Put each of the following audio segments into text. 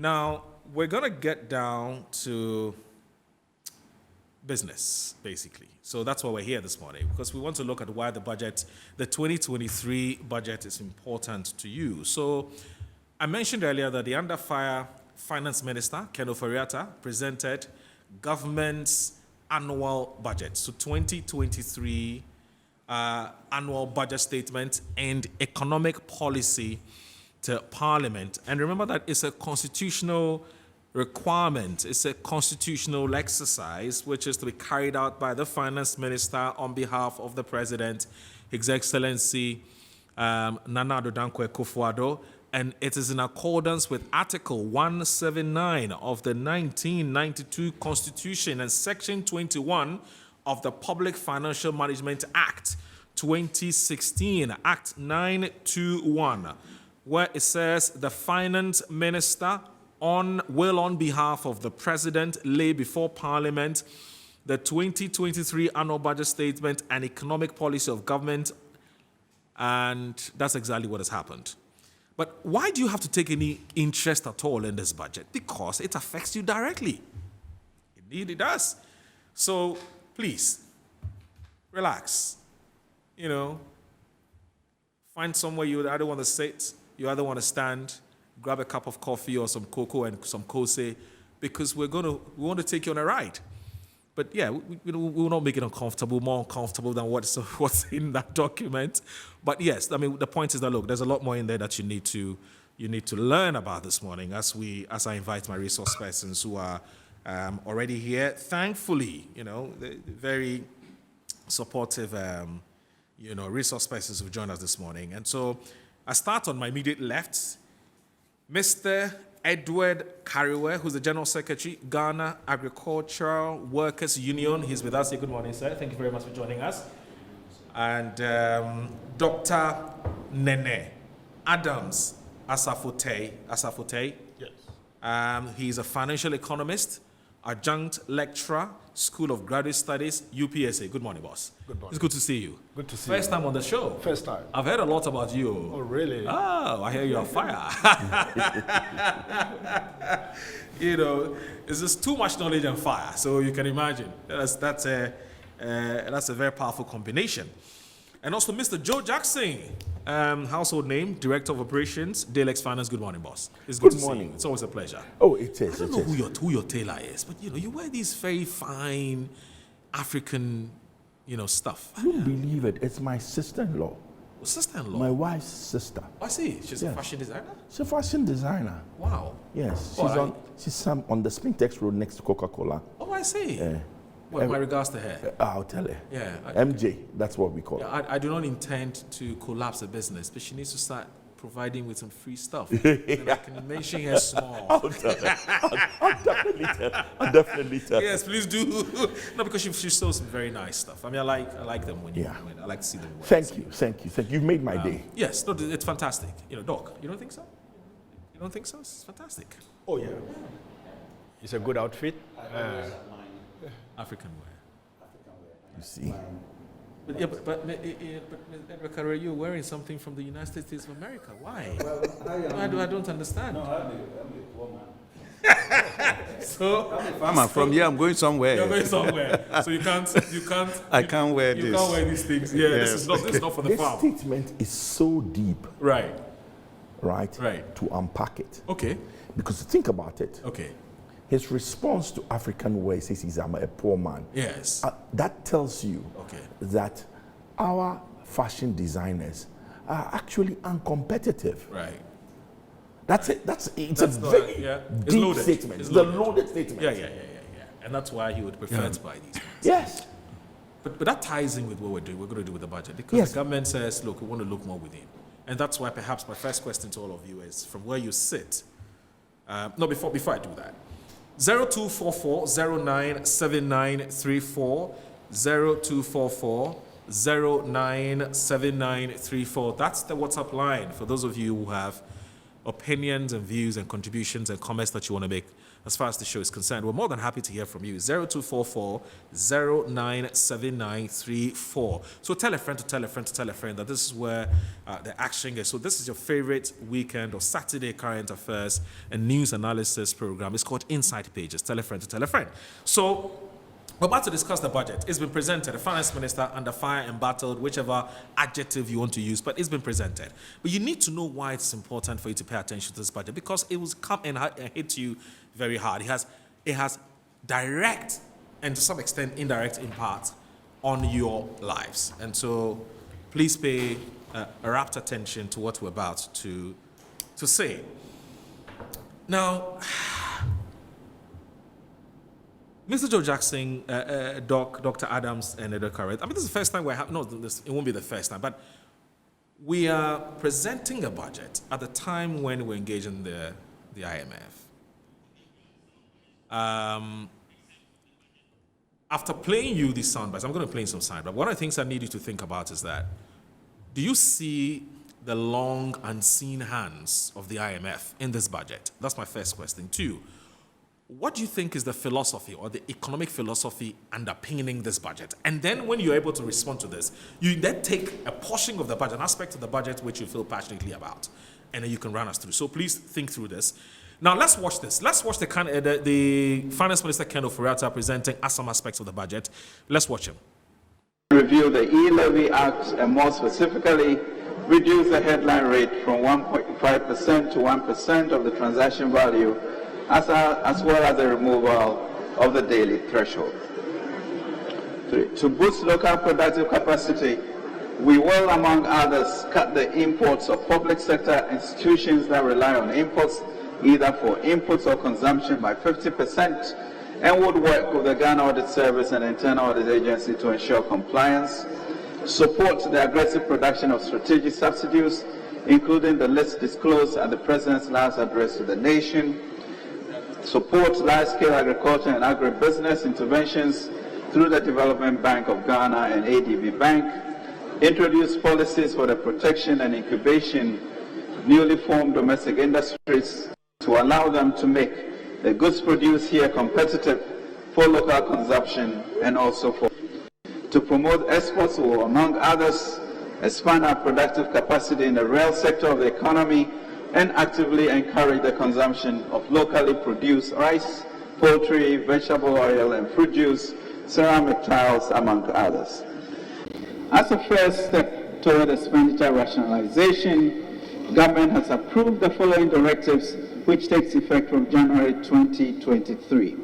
Now, we're going to get down to business, basically. So that's why we're here this morning, because we want to look at why the 2023 budget is important to you. So I mentioned earlier that the Under Fire Finance Minister, Ken Ofori-Atta, presented government's annual budget. So 2023 annual budget statement and economic policy to Parliament. And remember that it's a constitutional requirement. It's a constitutional exercise which is to be carried out by the Finance Minister on behalf of the President, His Excellency Nana Addo Dankwa Akufo-Addo, and it is in accordance with Article 179 of the 1992 Constitution and Section 21 of the Public Financial Management Act 2016, Act 921, where it says the Finance Minister will on behalf of the President lay before Parliament the 2023 annual budget statement and economic policy of government, and that's exactly what has happened. But why do you have to take any interest at all in this budget? Because it affects you directly. Indeed, it does. So please, relax. Find somewhere you either want to sit, you either want to stand, grab a cup of coffee or some cocoa and some kose, because we want to take you on a ride. But yeah, we will not make it more uncomfortable than what's in that document. But yes, I mean, the point is that, look, there's a lot more in there that you need to learn about this morning as I invite my resource persons who are already here. Thankfully, the very supportive, resource persons who've joined us this morning. And so I start on my immediate left, Mr. Edward Kariwe, who's the General Secretary, Ghana Agricultural Workers Union. He's with us here. Good morning, sir. Thank you very much for joining us. And Dr. Nene Adams Asafote. Yes. He's a financial economist, adjunct lecturer, School of Graduate Studies, UPSA. Good morning, boss. Good morning. It's good to see you. Good to see you. First time on the show. First time. I've heard a lot about you. Oh, really? Oh, I hear you're on fire. It's just too much knowledge and fire. So you can imagine. That's a very powerful combination. And also Mr. Joe Jackson, household name, Director of Operations, Dalex Finance. Good morning, boss. It's good to see you. It's always a pleasure. Oh, it is. I don't know who your tailor is, but you wear these very fine African, stuff. You believe it? It's my sister-in-law. Sister-in-law? My wife's sister. I see. She's a fashion designer? She's a fashion designer. Wow. Yes. She's on the Spintex Road next to Coca-Cola. Oh, I see. Well, my regards to her. I'll tell her. Yeah. MJ, that's what we call her. I do not intend to collapse the business, but she needs to start providing with some free stuff. Then I can mention her small. I'll tell her. I'll definitely tell her. Yes, please do. No, because she sells some very nice stuff. I mean, I like them when I like to see them. Thank you. You've made my day. Yes, no, it's fantastic. Doc, you don't think so? You don't think so? It's fantastic. Oh, yeah. It's a good outfit. African wear. You see? But Edward Kariwe, you're wearing something from the United States of America. Why? Well, I don't understand. No, I'm a poor man. So I'm a farmer. From here, I'm going somewhere. You're going somewhere. So you can't. I can't wear this. You can't wear these things. Yeah, yes. This is not for the farm. This statement is so deep. Right. To unpack it. Okay. Because think about it. Okay. His response to African wear says he's a poor man. Yes. That tells you that our fashion designers are actually uncompetitive. Right. That's it. It's a very deep statement. It's a loaded statement. Yeah. And that's why he would prefer to buy these ones. Yes. But that ties in with what we're going to do with the budget. Because the government says, look, we want to look more within. And that's why perhaps my first question to all of you is, from where you sit, before I do that, 0244-097934, 0244-097934. That's the WhatsApp line for those of you who have opinions and views and contributions and comments that you want to make as far as the show is concerned. We're more than happy to hear from you. 0244-097934. So tell a friend to tell a friend to tell a friend that this is where the action is. So this is your favorite weekend or Saturday current affairs and news analysis program. It's called Inside Pages. Tell a friend to tell a friend. So we're about to discuss the budget. It's been presented. The finance minister under fire, embattled, whichever adjective you want to use, but it's been presented. But you need to know why it's important for you to pay attention to this budget, because it will come and hit you very hard. It has direct and to some extent indirect impact on your lives. And so please pay rapt attention to what we're about to say. Now, Mr. Joe Jackson, Dr. Adams, and Edward Carrett, I mean, this is the first time it won't be the first time, but we are presenting a budget at the time when we're engaging the IMF. After playing you these sound bites, I'm going to play you some sound bites. One of the things I need you to think about is that, do you see the long unseen hands of the IMF in this budget? That's my first question. 2, what do you think is the philosophy or the economic philosophy underpinning this budget? And then when you're able to respond to this, you then take a portion of the budget, an aspect of the budget which you feel passionately about, and then you can run us through. So please think through this. Now let's watch this. Let's watch the Finance Minister Ken Ofori-Atta presenting some aspects of the budget. Let's watch him. Review the E-Levy Act and more specifically reduce the headline rate from 1.5% to 1% of the transaction value, as well as the removal of the daily threshold. 3, to boost local productive capacity, we will, among others, cut the imports of public sector institutions that rely on imports, either for inputs or consumption, by 50%, and would work with the Ghana Audit Service and Internal Audit Agency to ensure compliance, support the aggressive production of strategic subsidies, including the list disclosed at the President's last address to the nation, support large-scale agriculture and agribusiness interventions through the Development Bank of Ghana and ADB Bank, introduce policies for the protection and incubation of newly formed domestic industries to allow them to make the goods produced here competitive for local consumption and also to promote exports or, among others, expand our productive capacity in the rail sector of the economy and actively encourage the consumption of locally produced rice, poultry, vegetable oil, and fruit juice, ceramic tiles, among others. As a first step toward expenditure rationalization, government has approved the following directives, which takes effect from January 2023.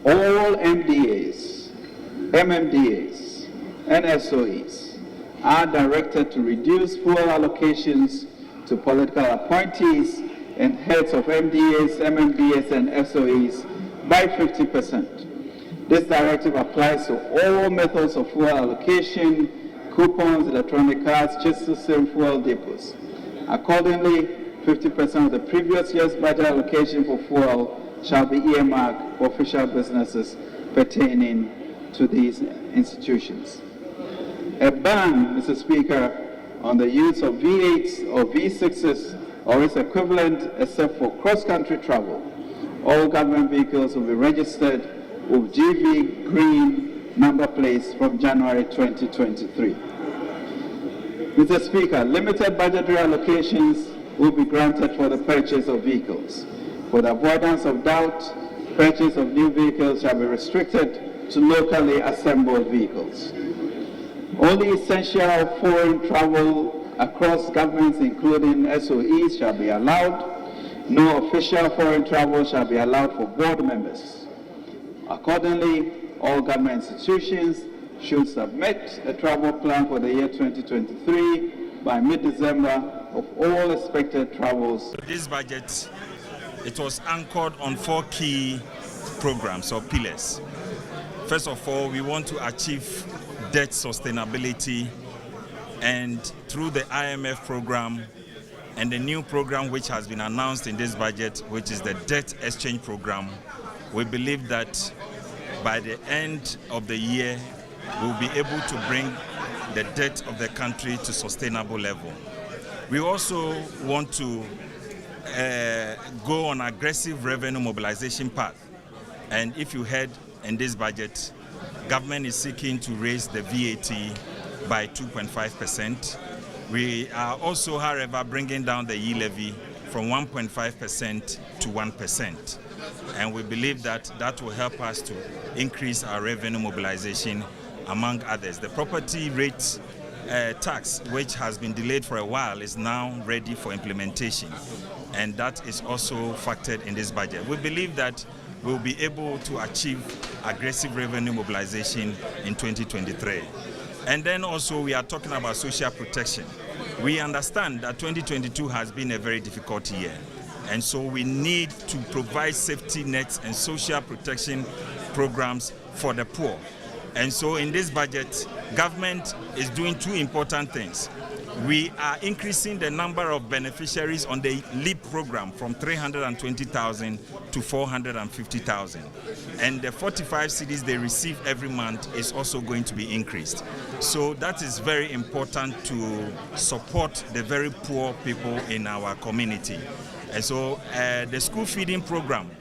All MDAs, MMDAs, and SOEs are directed to reduce fuel allocations to political appointees and heads of MDAs, MMDAs, and SOEs by 50%. This directive applies to all methods of fuel allocation, coupons, electronic cards, just the same fuel depots. Accordingly, 50% of the previous year's budget allocation for fuel shall be earmarked for official businesses pertaining to these institutions. A ban, Mr. Speaker, on the use of V8s or V6s or its equivalent except for cross-country travel. All government vehicles will be registered with GV green number plates from January 2023. Mr. Speaker, limited budgetary allocations will be granted for the purchase of vehicles. For the avoidance of doubt, purchase of new vehicles shall be restricted to locally assembled vehicles. Only essential foreign travel across governments, including SOEs, shall be allowed. No official foreign travel shall be allowed for board members. Accordingly, all government institutions should submit a travel plan for the year 2023 by mid-December of all expected travels. This budget, it was anchored on 4 key programs or pillars. First of all, we want to achieve debt sustainability, and through the IMF program and the new program which has been announced in this budget, which is the debt exchange program, we believe that by the end of the year, we'll be able to bring the debt of the country to sustainable level. We also want to go on aggressive revenue mobilization path. And if you heard in this budget, government is seeking to raise the VAT by 2.5%. We are also, however, bringing down the e-levy from 1.5% to 1%. And we believe that that will help us to increase our revenue mobilization, among others. The property rate tax, which has been delayed for a while, is now ready for implementation. And that is also factored in this budget. We believe that we'll be able to achieve aggressive revenue mobilization in 2023. And then also we are talking about social protection. We understand that 2022 has been a very difficult year. And so we need to provide safety nets and social protection programs for the poor. And so in this budget, government is doing two important things. We are increasing the number of beneficiaries on the LEAP program from 320,000 to 450,000. And the 45 cedis they receive every month is also going to be increased. So that is very important to support the very poor people in our community. And so the school feeding program,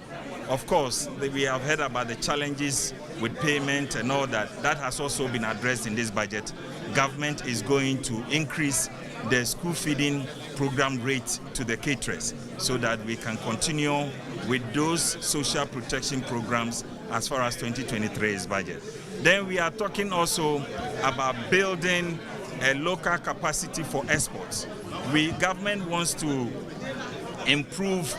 of course, we have heard about the challenges with payment and all that. That has also been addressed in this budget. Government is going to increase the school feeding program rate to the caterers so that we can continue with those social protection programs as far as 2023 is budget. Then we are talking also about building a local capacity for exports. Government wants to improve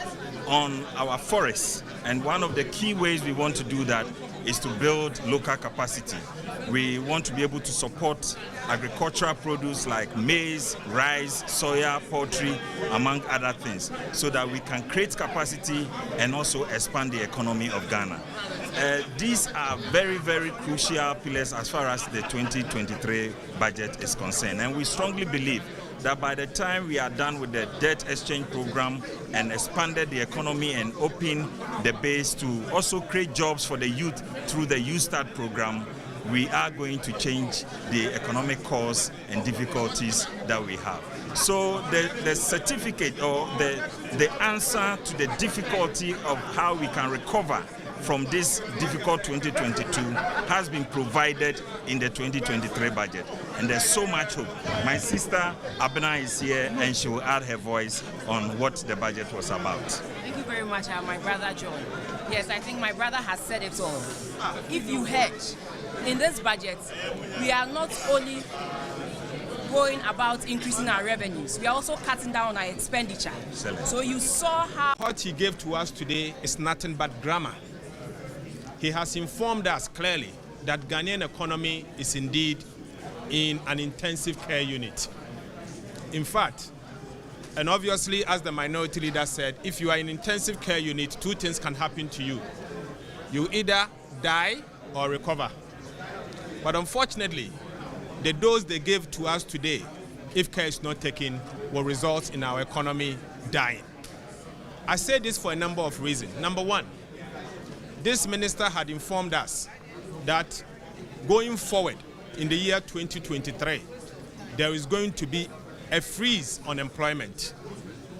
on our forests, and one of the key ways we want to do that is to build local capacity. We want to be able to support agricultural produce like maize, rice, soya, poultry, among other things, so that we can create capacity and also expand the economy of Ghana. These are very, very crucial pillars as far as the 2023 budget is concerned. And we strongly believe that by the time we are done with the debt exchange program and expanded the economy and open the base to also create jobs for the youth through the Youth Start program, we are going to change the economic course and difficulties that we have. So the certificate or the answer to the difficulty of how we can recover from this difficult 2022 has been provided in the 2023 budget. And there's so much hope. My sister Abena is here and she will add her voice on what the budget was about. Thank you very much, my brother John. Yes, I think my brother has said it all. If you hedge, in this budget, we are not only going about increasing our revenues, we are also cutting down on our expenditure. Excellent. So you saw how what he gave to us today is nothing but grammar. He has informed us clearly that Ghanaian economy is indeed in an intensive care unit. In fact, and obviously, as the minority leader said, if you are in intensive care unit, two things can happen to you. You either die or recover. But unfortunately, the dose they gave to us today, if care is not taken, will result in our economy dying. I say this for a number of reasons. Number one, this minister had informed us that going forward in the year 2023, there is going to be a freeze on employment.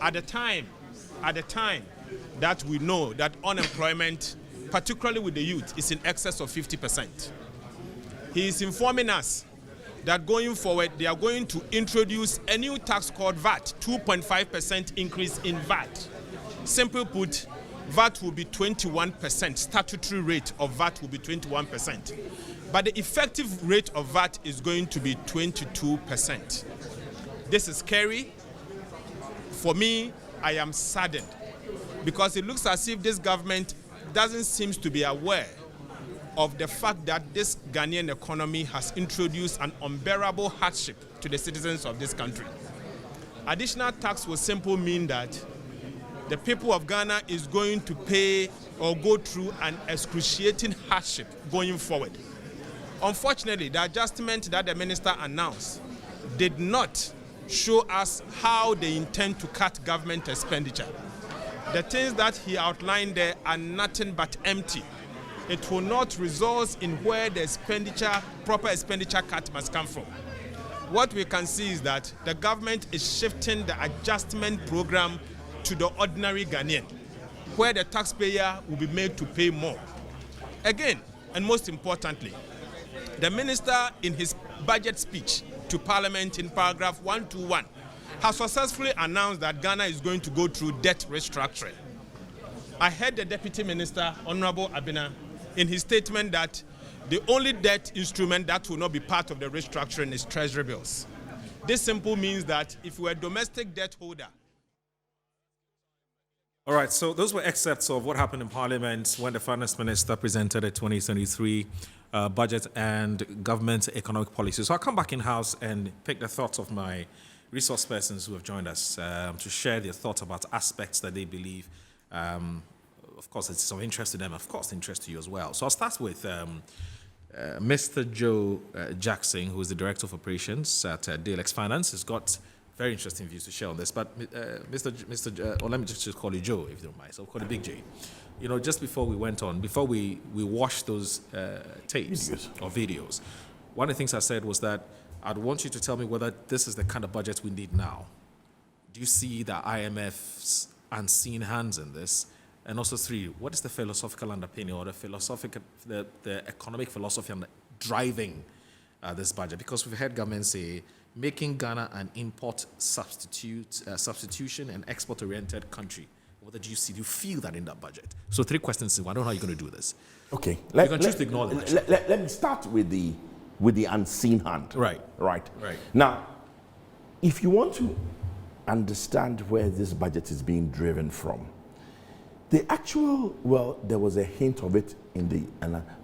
At the time that we know that unemployment, particularly with the youth, is in excess of 50%. He is informing us that going forward, they are going to introduce a new tax called VAT, 2.5% increase in VAT. Simply put, VAT will be 21%, statutory rate of VAT will be 21%. But the effective rate of VAT is going to be 22%. This is scary. For me, I am saddened because it looks as if this government doesn't seem to be aware of the fact that this Ghanaian economy has introduced an unbearable hardship to the citizens of this country. Additional tax will simply mean that the people of Ghana is going to pay or go through an excruciating hardship going forward. Unfortunately, the adjustment that the minister announced did not show us how they intend to cut government expenditure. The things that he outlined there are nothing but empty. It will not result in where the proper expenditure cut must come from. What we can see is that the government is shifting the adjustment program to the ordinary Ghanaian, where the taxpayer will be made to pay more. Again, and most importantly, the minister in his budget speech to Parliament in paragraph 121 has successfully announced that Ghana is going to go through debt restructuring. I heard the Deputy Minister, Honorable Abena, in his statement that the only debt instrument that will not be part of the restructuring is treasury bills. This simply means that if we're a domestic debt holder. All right, so those were excerpts of what happened in Parliament when the Finance Minister presented the 2023 budget and government economic policy. So I'll come back in-house and pick the thoughts of my resource persons who have joined us to share their thoughts about aspects that they believe, of course, it's of interest to them, of course, interest to you as well. So I'll start with Mr. Joe Jackson, who is the Director of Operations at DLX Finance. He's got very interesting views to share on this. But or let me just call you Joe, if you don't mind. So I'll call you Big J. You know, just before we went on, before we watched those tapes or videos, one of the things I said was that I'd want you to tell me whether this is the kind of budget we need now. Do you see the IMF's unseen hands in this? And also 3, what is the philosophical underpinning or the economic philosophy driving this budget? Because we've heard governments say making Ghana an import substitution and export-oriented country. What do you see? Do you feel that in that budget? So 3 questions. I don't know how you're going to do this. Okay. You can choose to ignore them. Let me start with the unseen hand. Right. Now, if you want to understand where this budget is being driven from, the actual, well, there was a hint of it in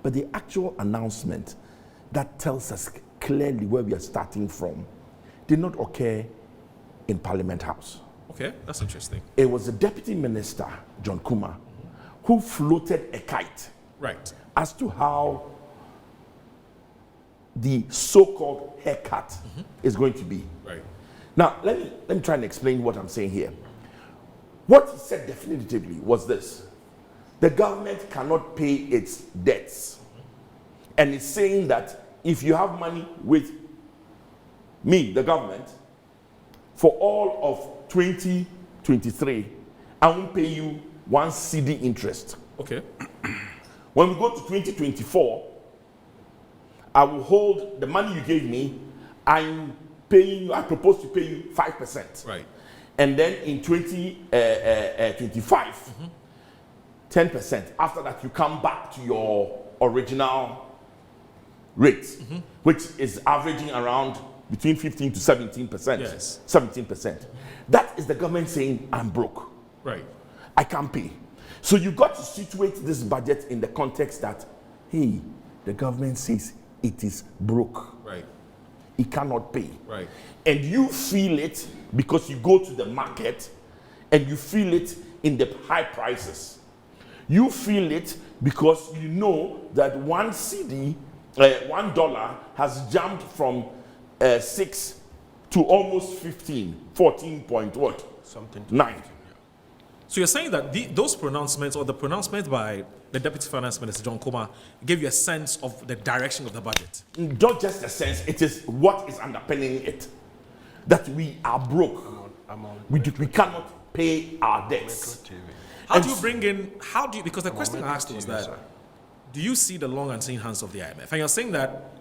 but the actual announcement that tells us clearly where we are starting from did not occur in Parliament House. Okay, that's interesting. It was the Deputy Minister, John Kumah, who floated a kite as to how the so-called haircut is going to be. Right. Now, let me try and explain what I'm saying here. What he said definitively was this: the government cannot pay its debts. And it's saying that if you have money with me, the government, for all of 2023, I won't pay you 1 cedi interest. Okay. When we go to 2024, I will hold the money you gave me. I propose to pay you 5%. Right. And then in 2025, 10%. After that, you come back to your original rate, which is averaging around between 15 to 17%. Yes. 17%. That is the government saying, I'm broke. Right. I can't pay. So you got to situate this budget in the context that, hey, the government says it is broke. Right. It cannot pay. Right. And you feel it because you go to the market and you feel it in the high prices. You feel it because you know that 1 cedi, $1 has jumped from 6 to almost 15, 14 point what? Something. 9. So you're saying that those pronouncements or the pronouncement by the Deputy Finance Minister, John Kumah, gave you a sense of the direction of the budget? Not just a sense, it is what is underpinning it. That we are broke. We cannot pay our debts. Because the question I asked was that, do you see the long unseen hands of the IMF? And you're saying that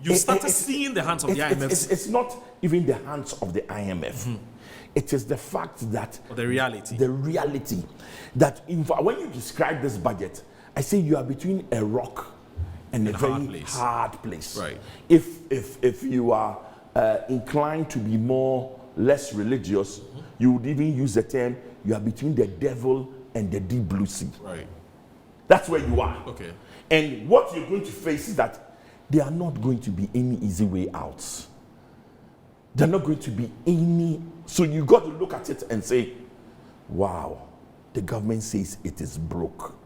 you started seeing the hands of the IMF. It's not even the hands of the IMF. It is the fact that... Or the reality. The reality. That when you describe this budget, I say you are between a rock and a very hard place. Right. If you are inclined to be less religious, you would even use the term, you are between the devil and the deep blue sea. Right. That's where you are. Okay. And what you're going to face is that there are not going to be any easy way outs. There are not going to be any... So you got to look at it and say, wow, the government says it is broke.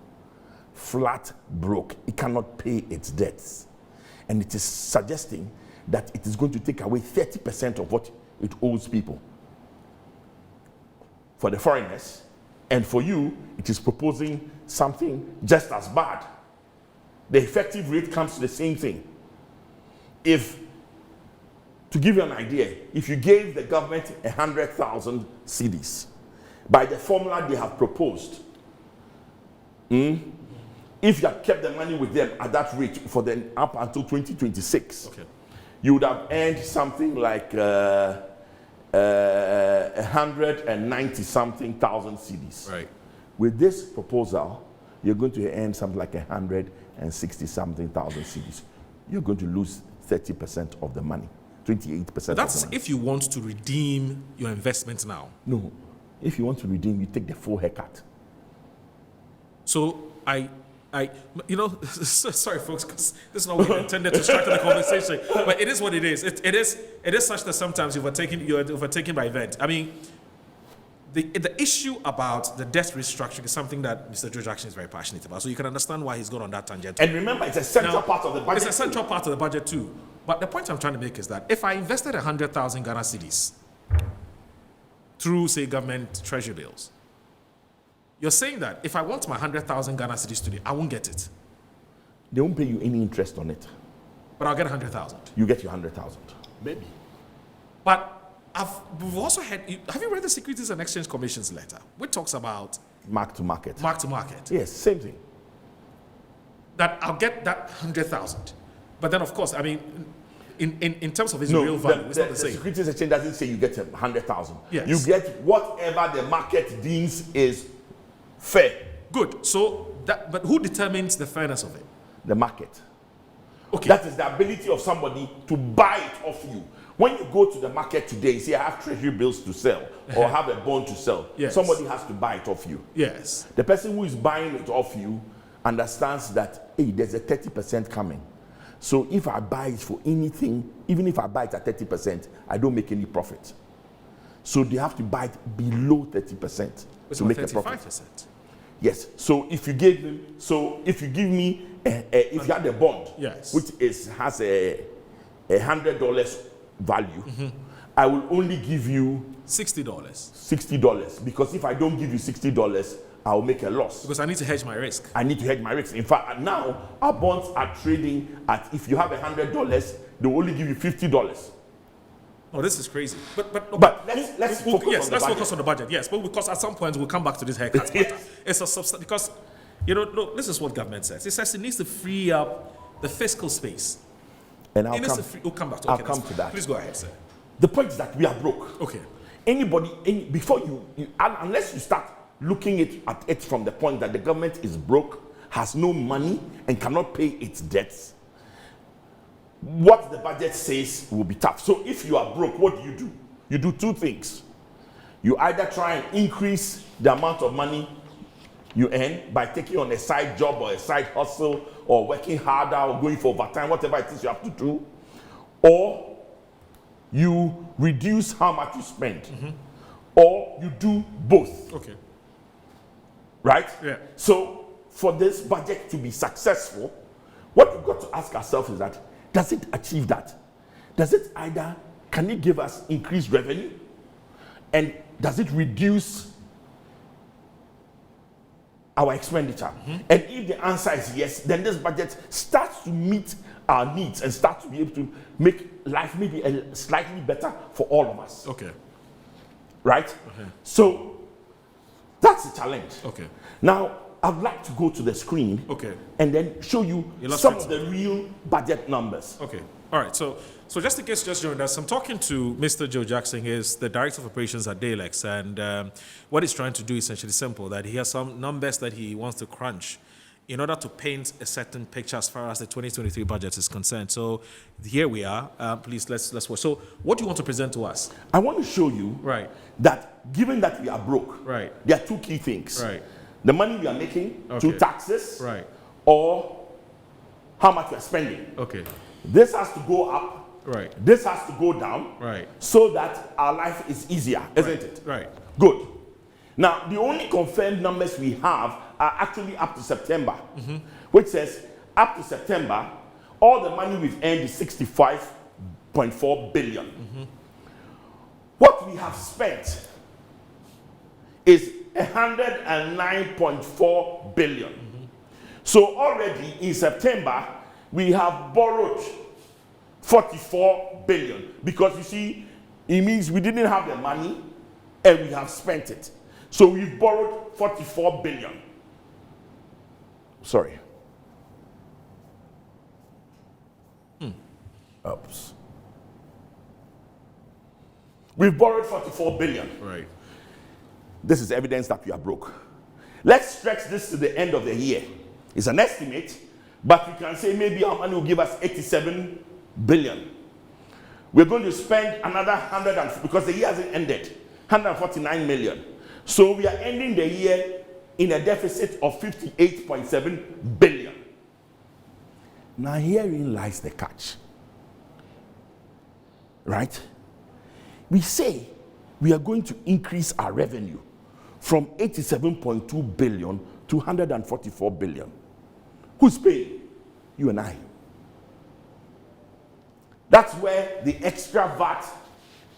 Flat broke. It cannot pay its debts. And it is suggesting that it is going to take away 30% of what it owes people. For the foreigners, and for you, it is proposing something just as bad. The effective rate comes to the same thing. To give you an idea, if you gave the government 100,000 cedis, by the formula they have proposed, if you had kept the money with them at that rate for the up until 2026, Okay. you would have earned something like 190 something thousand cedis. Right. With this proposal, you're going to earn something like 160 something thousand cedis. You're going to lose 30% of the money, 28% of the That's money. if you want to redeem your investment now. No, if you want to redeem, you take the full haircut. So sorry, folks, because this is not what we intended to strike the conversation, but it is what it is. It is such that sometimes you're overtaken by event. I mean, the issue about the debt restructuring is something that Mr. Joe Jackson is very passionate about. So you can understand why he's gone on that tangent. And remember, it's a central part of the budget. It's a central part of the budget too. But the point I'm trying to make is that if I invested 100,000 Ghana cedis through, say, government treasury bills, you're saying that if I want my 100,000 Ghana cedis today, I won't get it, They won't pay you any interest on it. but I'll get 100,000. You get your 100,000. Maybe. But we've also had. Have you read the Securities and Exchange Commission's letter, which talks about Mark to market. mark to market? Yes, same thing. That I'll get that 100,000, but then of course, I mean, in terms of its real value, it's not the same. Securities Exchange doesn't say you get 100,000. Yes. You get whatever the market deems is fair. Good. So but who determines the fairness of it? The market. Okay. That is the ability of somebody to buy it off you. When you go to the market today, say I have treasury bills to sell or have a bond to sell, Yes. somebody has to buy it off you. Yes. The person who is buying it off you understands that, hey, there's a 30% coming. So if I buy it for anything, even if I buy it at 30%, I don't make any profit. So they have to buy it below 30% It's to about make a profit. 35%. Yes. So if you give me, if you had a bond, Yes. which has a $100 value, I will only give you $60 $60 because if I don't give you $60, I will make a loss. because I need to hedge my risk. I need to hedge my risk. In fact, now our bonds are trading at, if you have $100, they will only give you $50. Oh, this is crazy. But let's focus yes, on the let's budget. focus on the budget. Yes, but because at some point we'll come back to this haircut. matter. It's a because look, this is what government says. It says it needs to free up the fiscal space. And We'll come back to. I'll Okay, come that's to fine. that. Please go ahead, sir. The point is that we are broke. Okay. Before unless you start looking at it from the point that the government is broke, has no money, and cannot pay its debts, what the budget says will be tough. So if you are broke, what do? You do two things. You either try and increase the amount of money you earn by taking on a side job or a side hustle or working harder or going for overtime, whatever it is you have to do, or you reduce how much you spend, or you do both. Okay. Right? Yeah. So for this budget to be successful, what we've got to ask ourselves is that, does it achieve that? Can it give us increased revenue? And does it reduce our expenditure? And if the answer is yes, then this budget starts to meet our needs and starts to be able to make life maybe slightly better for all of us. Okay. Right? So that's the challenge. Okay. Now, I'd like to go to the screen and then show you some of the real budget numbers. Okay. All right. So just in case you just joined us, I'm talking to Mr. Joe Jackson. He's the Director of Operations at Dalex. And what he's trying to do is essentially simple, that he has some numbers that he wants to crunch in order to paint a certain picture as far as the 2023 budget is concerned. So here we are. Please, let's watch. So what do you want to present to us? I want to show you that given that we are broke, there are two key things. The money we are making through taxes or how much we are spending. This has to go up. This has to go down so that our life is easier, isn't it? Good. Now, the only confirmed numbers we have are actually up to September, which says up to September, all the money we've earned is 65.4 billion. What we have spent is 109.4 billion. So already in September, we have borrowed 44 billion because you see, it means we didn't have the money and we have spent it. So we've borrowed 44 billion. Sorry. Oops. We've borrowed 44 billion. Right. This is evidence that we are broke. Let's stretch this to the end of the year. It's an estimate, but we can say maybe our money will give us 87 billion. We're going to spend another 100, because the year hasn't ended, 149 million. So we are ending the year in a deficit of 58.7 billion. Now herein lies the catch. Right? We say we are going to increase our revenue from 87.2 billion to 144 billion. Who's paying? You and I. That's where the extra VAT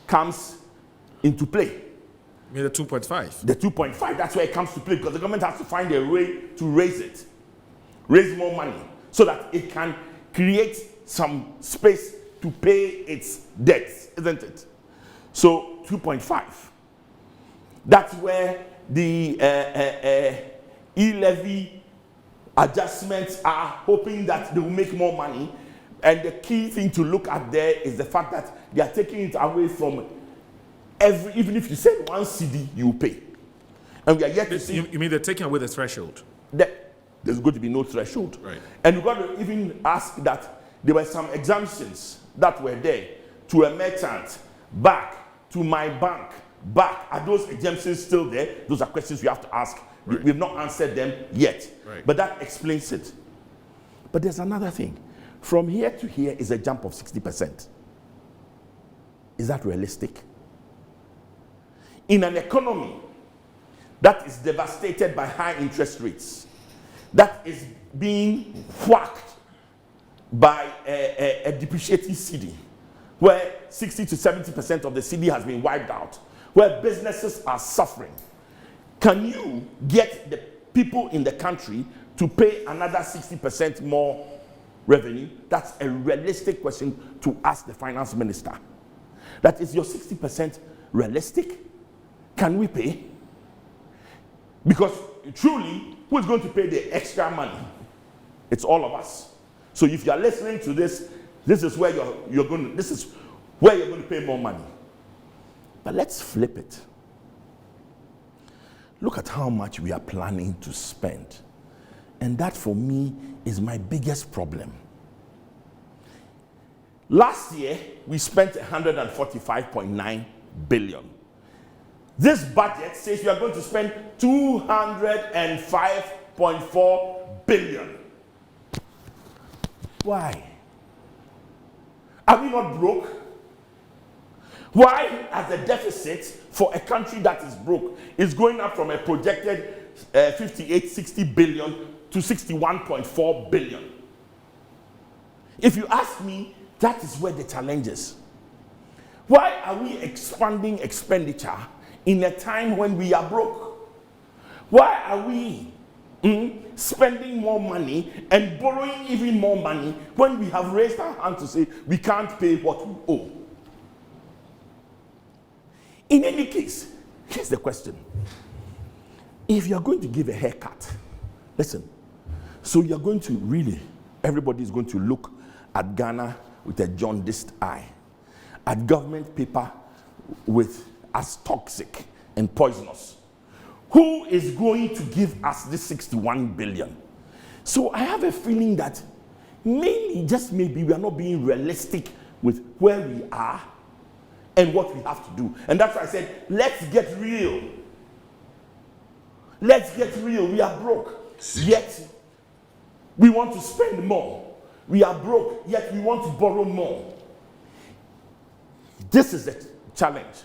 comes into play. I mean the 2.5. The 2.5, that's where it comes to play, because the government has to find a way to raise it, raise more money, so that it can create some space to pay its debts, isn't it? So 2.5. That's where the e-levy adjustments are hoping that they will make more money. And the key thing to look at there is the fact that they are taking it away from even if you send 1 cedi, you pay. And we are yet to see. You mean they're taking away the threshold? There's going to be no threshold. Right. And we've got to even ask that there were some exemptions that were there to a merchant, back to my bank, back. Are those exemptions still there? Those are questions we have to ask. Right. We've not answered them yet. Right. But that explains it. But there's another thing. From here to here is a jump of 60%. Is that realistic? In an economy that is devastated by high interest rates, that is being whacked by a depreciating cedi, where 60 to 70% of the cedi has been wiped out, where businesses are suffering, can you get the people in the country to pay another 60% more revenue? That's a realistic question to ask the finance minister. That is your 60% realistic? Can we pay? Because truly, who is going to pay the extra money? It's all of us. So if you are listening to this, this is where you're going to pay more money. But let's flip it. Look at how much we are planning to spend. And that for me is my biggest problem. Last year, we spent 145.9 billion. This budget says we are going to spend 205.4 billion. Why? Are we not broke? Why has the deficit for a country that is broke is going up from a projected 60 billion to 61.4 billion? If you ask me, that is where the challenge is. Why are we expanding expenditure in a time when we are broke? Why are we spending more money and borrowing even more money when we have raised our hand to say we can't pay what we owe? In any case, here's the question. If you're going to give a haircut, listen, so you're going to really, everybody is going to look at Ghana with a jaundiced eye, at government paper as toxic and poisonous. Who is going to give us this 61 billion? So I have a feeling that maybe, just maybe, we are not being realistic with where we are and what we have to do. And that's why I said, let's get real. Let's get real. We are broke, yet we want to spend more. We are broke, yet we want to borrow more. This is the challenge.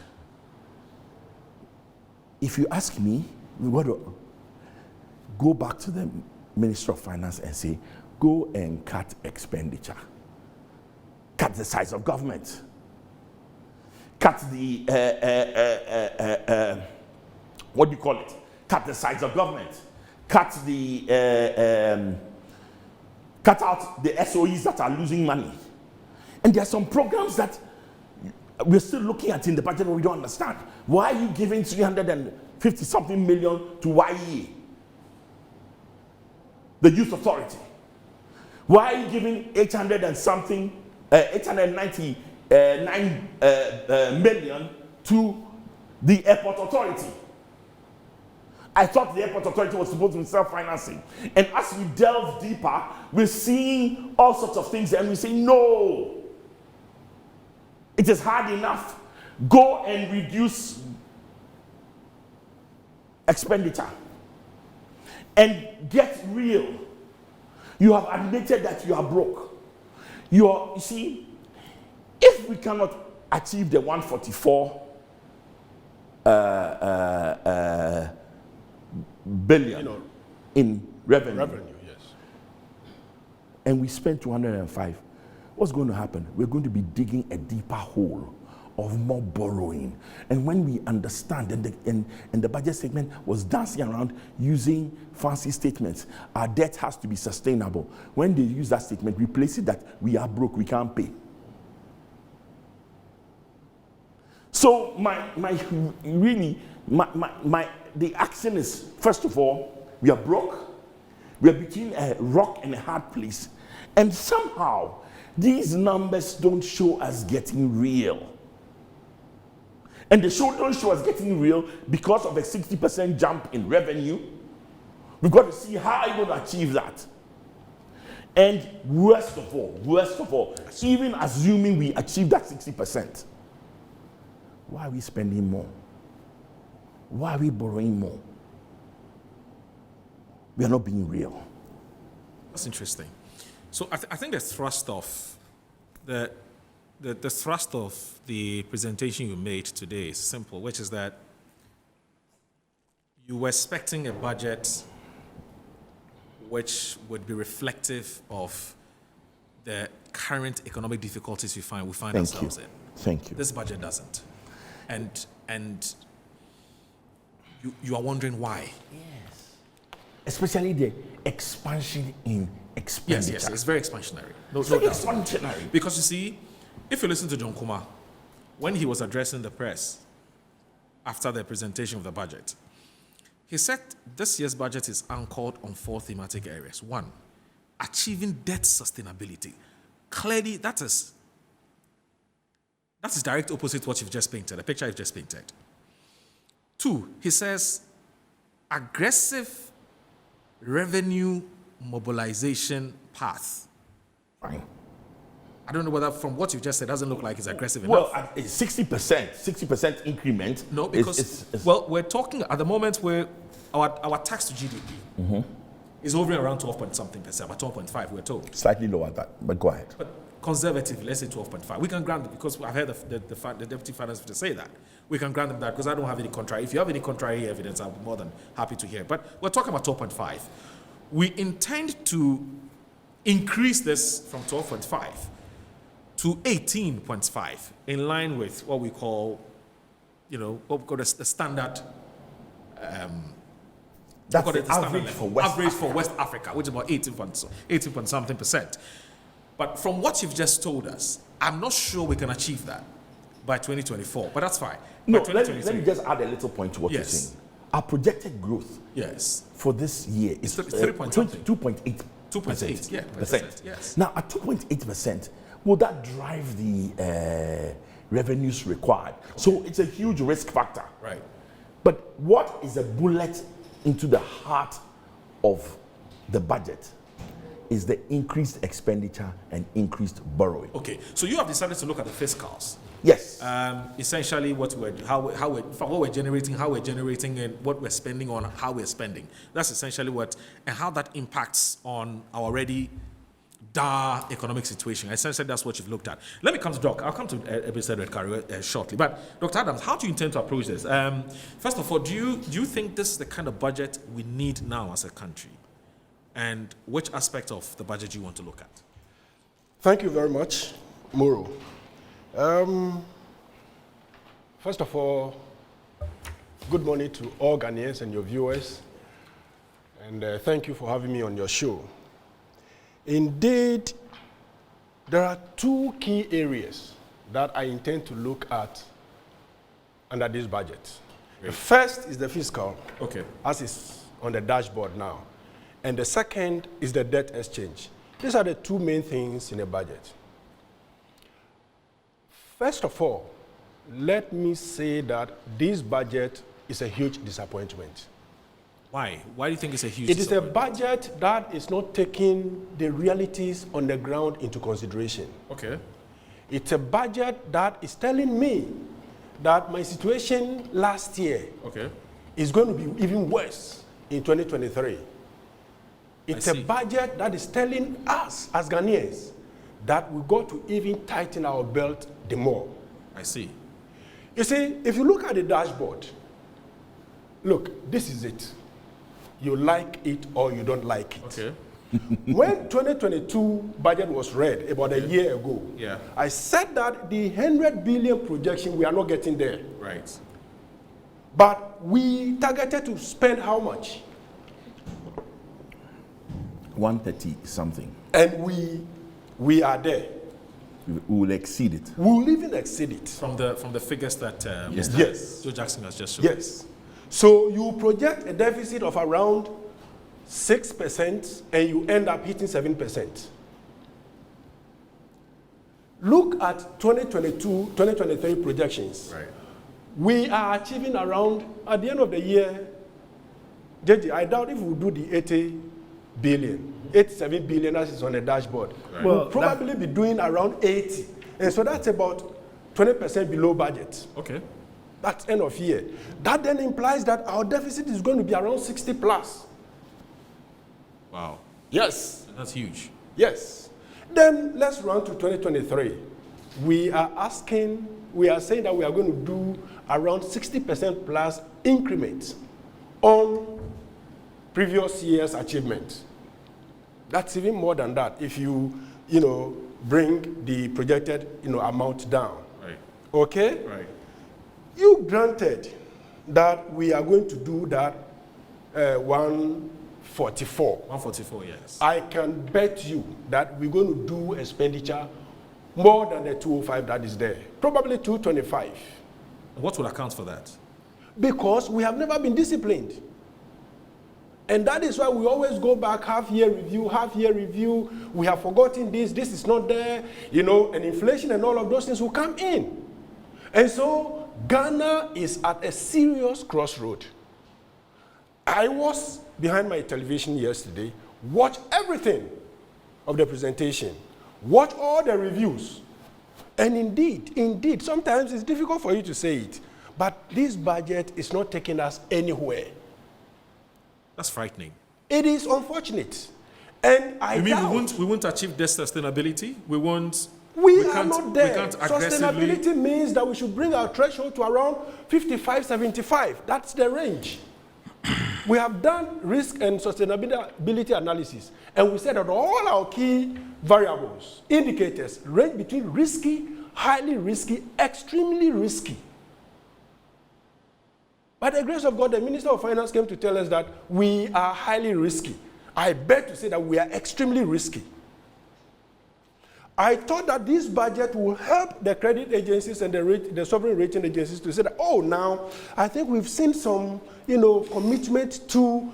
If you ask me, we want to go back to the Minister of Finance and say, go and cut expenditure. Cut the size of government. Cut the, what do you call it? Cut the size of government. Cut the, cut out the SOEs that are losing money. And there are some programs that we're still looking at in the budget where we don't understand. Why are you giving 300 50 something million to YEA, the youth authority? Why are you giving 899 million to the airport authority? I thought the airport authority was supposed to be self-financing. And as we delve deeper, we're seeing all sorts of things and we say, no, it is hard enough. Go and reduce expenditure and get real. You have admitted that you are broke. You see, if we cannot achieve the 144 billion in revenue, Yes. and we spend 205, what's going to happen? We're going to be digging a deeper hole of more borrowing. And when we understand, and the budget statement was dancing around using fancy statements, our debt has to be sustainable. When they use that statement, replace it that we are broke, we can't pay. So the action is, first of all, we are broke. We are between a rock and a hard place. And somehow, these numbers don't show us getting real. And they don't show us getting real because of a 60% jump in revenue. We've got to see how are you going to achieve that. And worst of all, even assuming we achieve that 60%, why are we spending more? Why are we borrowing more? We are not being real. That's interesting. So I think the thrust of the thrust of the presentation you made today is simple, which is that you were expecting a budget which would be reflective of the current economic difficulties we find ourselves in. Thank you. This budget doesn't. And you are wondering why. Yes. Especially the expansion in expenditure. Yes, it's very expansionary. No It's doubt. expansionary. Because you see, if you listen to John Kuma, when he was addressing the press after the presentation of the budget, he said this year's budget is anchored on 4 thematic areas. 1, achieving debt sustainability. Clearly, that is direct opposite what you've just painted, the picture you've just painted. 2, he says aggressive revenue mobilization path. Fine. I don't know whether from what you just said, it doesn't look like it's aggressive Well, enough. 60% increment. No, because, we're talking at the moment where our tax to GDP is hovering around 12 point something percent, but 12.5 we're told. Slightly lower than that, but go ahead. But conservatively, let's say 12.5. We can grant it because I've heard the deputy finance minister say that. We can grant them that because I don't have any contrary. If you have any contrary evidence, I'll be more than happy to hear. But we're talking about 12.5. We intend to increase this from 12.5 to 18.5 in line with what we call, what we call the standard. That's the the standard average level. for West Average for West Africa, which is about 18 point something percent. But from what you've just told us, I'm not sure we can achieve that by 2024. But that's fine. No, By let 2023. me just add a little point to what you're Yes. saying. Our projected growth Yes. for this year is 3 point something. 2.8%. 2.8, yeah, percent. yes. Now, at 2.8%, will that drive the revenues required? So it's a huge risk factor. Right. But what is a bullet into the heart of the budget is the increased expenditure and increased borrowing. Okay. So you have decided to look at the fiscals. Yes. Essentially, what we're generating, and what we're spending on, how we're spending. That's essentially and how that impacts on our already dire economic situation. Essentially, that's what you've looked at. Let me come to Doc. I'll come to Ebenezer Redcar shortly. But Dr. Adams, how do you intend to approach this? First of all, do you think this is the kind of budget we need now as a country? And which aspect of the budget do you want to look at? Thank you very much, Muro. First of all, good morning to all Ghanaians and your viewers, and thank you for having me on your show. Indeed, there are 2 key areas that I intend to look at under this budget. The first is the fiscal, Okay. as is on the dashboard now. And the second is the debt exchange. These are the two main things in a budget. First of all, let me say that this budget is a huge disappointment. Why? Why do you think it's a huge It is a disappointment? budget that is not taking the realities on the ground into consideration. Okay. It's a budget that is telling me that my situation last year Okay. is going to be even worse in 2023. It's a see. budget that is telling us as Ghanaians that we got to even tighten our belt the more. I see. You see, if you look at the dashboard, look, this is it. You like it or you don't like it. Okay. When 2022 budget was read about a year ago, Yeah. I said that the 100 billion projection, we are not getting there. Right. But we targeted to spend how much? 130 something. And we are there. We will exceed it. We will even exceed it. From the figures that Yes. Mr. Yes. Joe Jackson has just shown. Yes. So you project a deficit of around 6% and you end up hitting 7%. Look at 2022, 2023 projections. Right. We are achieving around, at the end of the year, JJ, I doubt if we do the 80 billion, 87 billion as is on the dashboard. Right. We'll probably be doing around 80. And so that's about 20% below budget. Okay. That's end of year. That then implies that our deficit is going to be around 60 plus. Wow. Yes. That's huge. Yes. Then let's run to 2023. We are saying that we are going to do around 60% plus increment on previous year's achievement. That's even more than that if you bring the projected, amount down. Right. Okay? Right. You granted that we are going to do that 144. 144, yes. I can bet you that we're going to do expenditure more than the 205 that is there. Probably 225. What will account for that? Because we have never been disciplined. And that is why we always go back half-year review. We have forgotten this is not there, and inflation and all of those things will come in. And so Ghana is at a serious crossroad. I was behind my television yesterday, watched everything of the presentation, watched all the reviews. And indeed, sometimes it's difficult for you to say it, but this budget is not taking us anywhere. That's frightening. It is unfortunate. And I You mean doubt we won't achieve this sustainability? We won't. we are can't- not there. We can't aggressively. Sustainability means that we should bring our threshold to around 55, 75. That's the range. We have done risk and sustainability analysis, and we said that all our key variables, indicators, range between risky, highly risky, extremely risky. By the grace of God, the Minister of Finance came to tell us that we are highly risky. I beg to say that we are extremely risky. I thought that this budget will help the credit agencies and the sovereign rating agencies to say that, now, I think we've seen some, commitment to,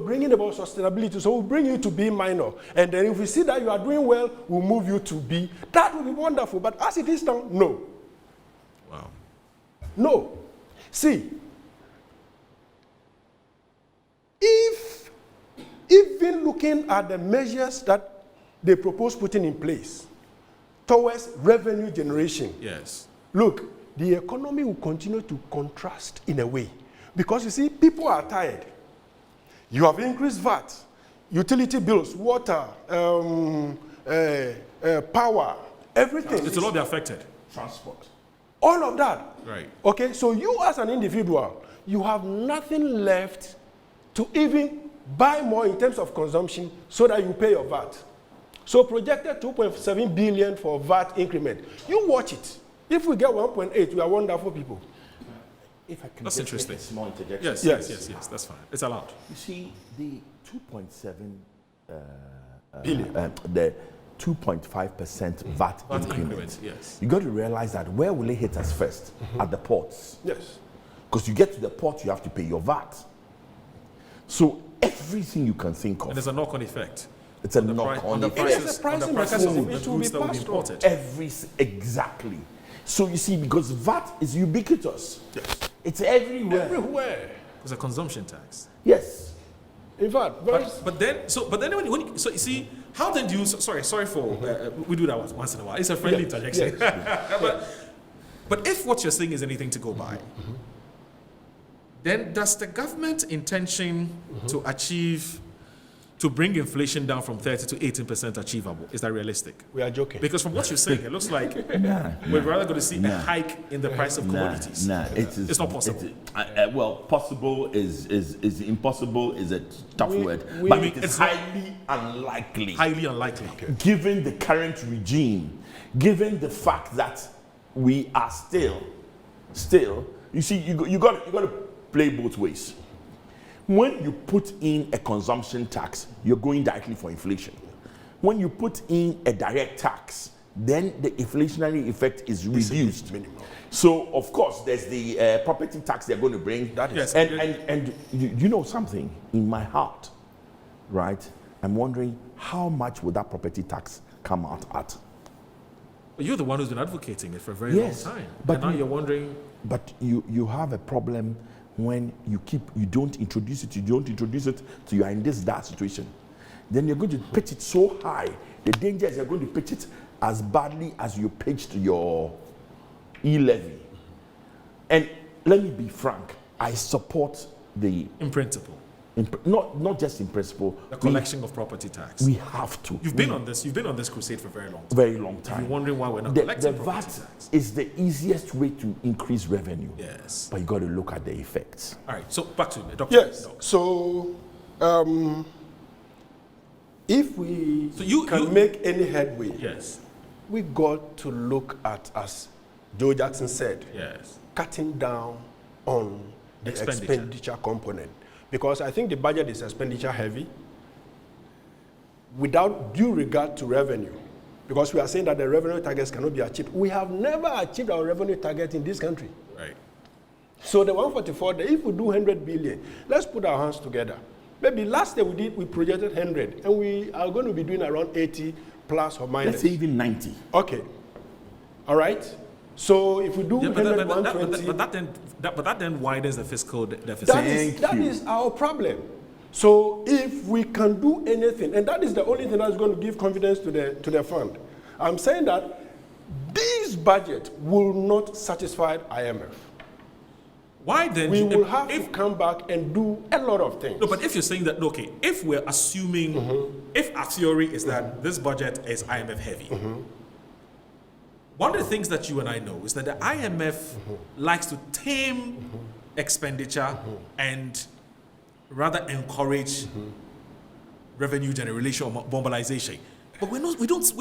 bringing about sustainability. So we'll bring you to B minor. And then if we see that you are doing well, we'll move you to B. That will be wonderful. But as it is now, no. Wow. No. See, if even looking at the measures that they propose putting in place towards revenue generation, Yes. look, the economy will continue to contrast in a way. Because you see, people are tired. You have increased VAT, utility bills, water, power, everything. It will all be affected. Transport. All of that. Right. Okay, so you as an individual, you have nothing left to even buy more in terms of consumption so that you pay your VAT. So projected 2.7 billion for VAT increment. You watch it. If we get 1.8, we are wonderful people. If I can That's just interesting. make a small interjection. Yes. Yes. Yes. That's fine. It's allowed. You see, the 2.7 Billion. the 2.5% VAT increment. Yes. You got to realize that where will it hit us first? At the ports. Yes. Because you get to the port, you have to pay your VAT. So everything you can think And of, there's a knock-on effect. it's a On the pri- knock-on on the effect. prices, pricing on the prices of mechanism. the It will goods be that will be passed on. imported. Exactly. So you see, because VAT is ubiquitous, it's everywhere. Everywhere. It's a consumption tax. Yes. In fact, very But then when you, so you see, how then do you, sorry for, we do that once in a while. It's a friendly interjection. But if what you're saying is anything to go by, then does the government intention to bring inflation down from 30 to 18% achievable? Is that realistic? we are joking. Because from what you're saying, it looks like we're rather going to see a hike in the price of commodities. It's not possible. Well, possible is impossible is a tough word, we- but I it is it's not- highly unlikely. Highly unlikely. Given the current regime, given the fact that we are still, you see, you got to play both ways. When you put in a consumption tax, you're going directly for inflation. When you put in a direct tax, then the inflationary effect is reduced. So, of course, there's the property tax they're going to bring. That is- And you know something? In my heart, right, I'm wondering how much would that property tax come out at? But you're the one who's been advocating it for a very Yes, long time. but And now you- you're wondering, But you have a problem when you don't introduce it till you are in this dire situation. Then you're going to pitch it so high. The danger is you're going to pitch it as badly as you pitched your e-levy. And let me be frank, I support the, in principle, not just in principle, the collection of property tax. we have to. You've been on this crusade for a very long time. very long You're time. wondering why we're not The collecting property VAT tax. is the easiest way to increase revenue. Yes. But you got to look at the effects. All right. So back to Dr. Yes. Doc. So, if we So you- can you- make any headway, Yes. we got to look at, as Joe Jackson said, Yes. cutting down on the Expenditure. expenditure component. Because I think the budget is expenditure heavy without due regard to revenue. Because we are saying that the revenue targets cannot be achieved. We have never achieved our revenue target in this country. Right. So the 144, if we do 100 billion, let's put our hands together. Maybe last year we projected 100, and we are going to be doing around 80 plus or minus. Let's say even 90. Okay. All right. So if we do Yeah, 100, 120, but that then widens the fiscal deficit. that is our problem. So if we can do anything, and that is the only thing that's going to give confidence to the fund. I'm saying that this budget will not satisfy IMF. Why then? We will have if, to come back and do a lot of things. No, but if you're saying that, okay, if we're assuming, if our theory is that this budget is IMF heavy, one of the things that you and I know is that the IMF likes to tame expenditure and rather encourage revenue generation or mobilization. But we're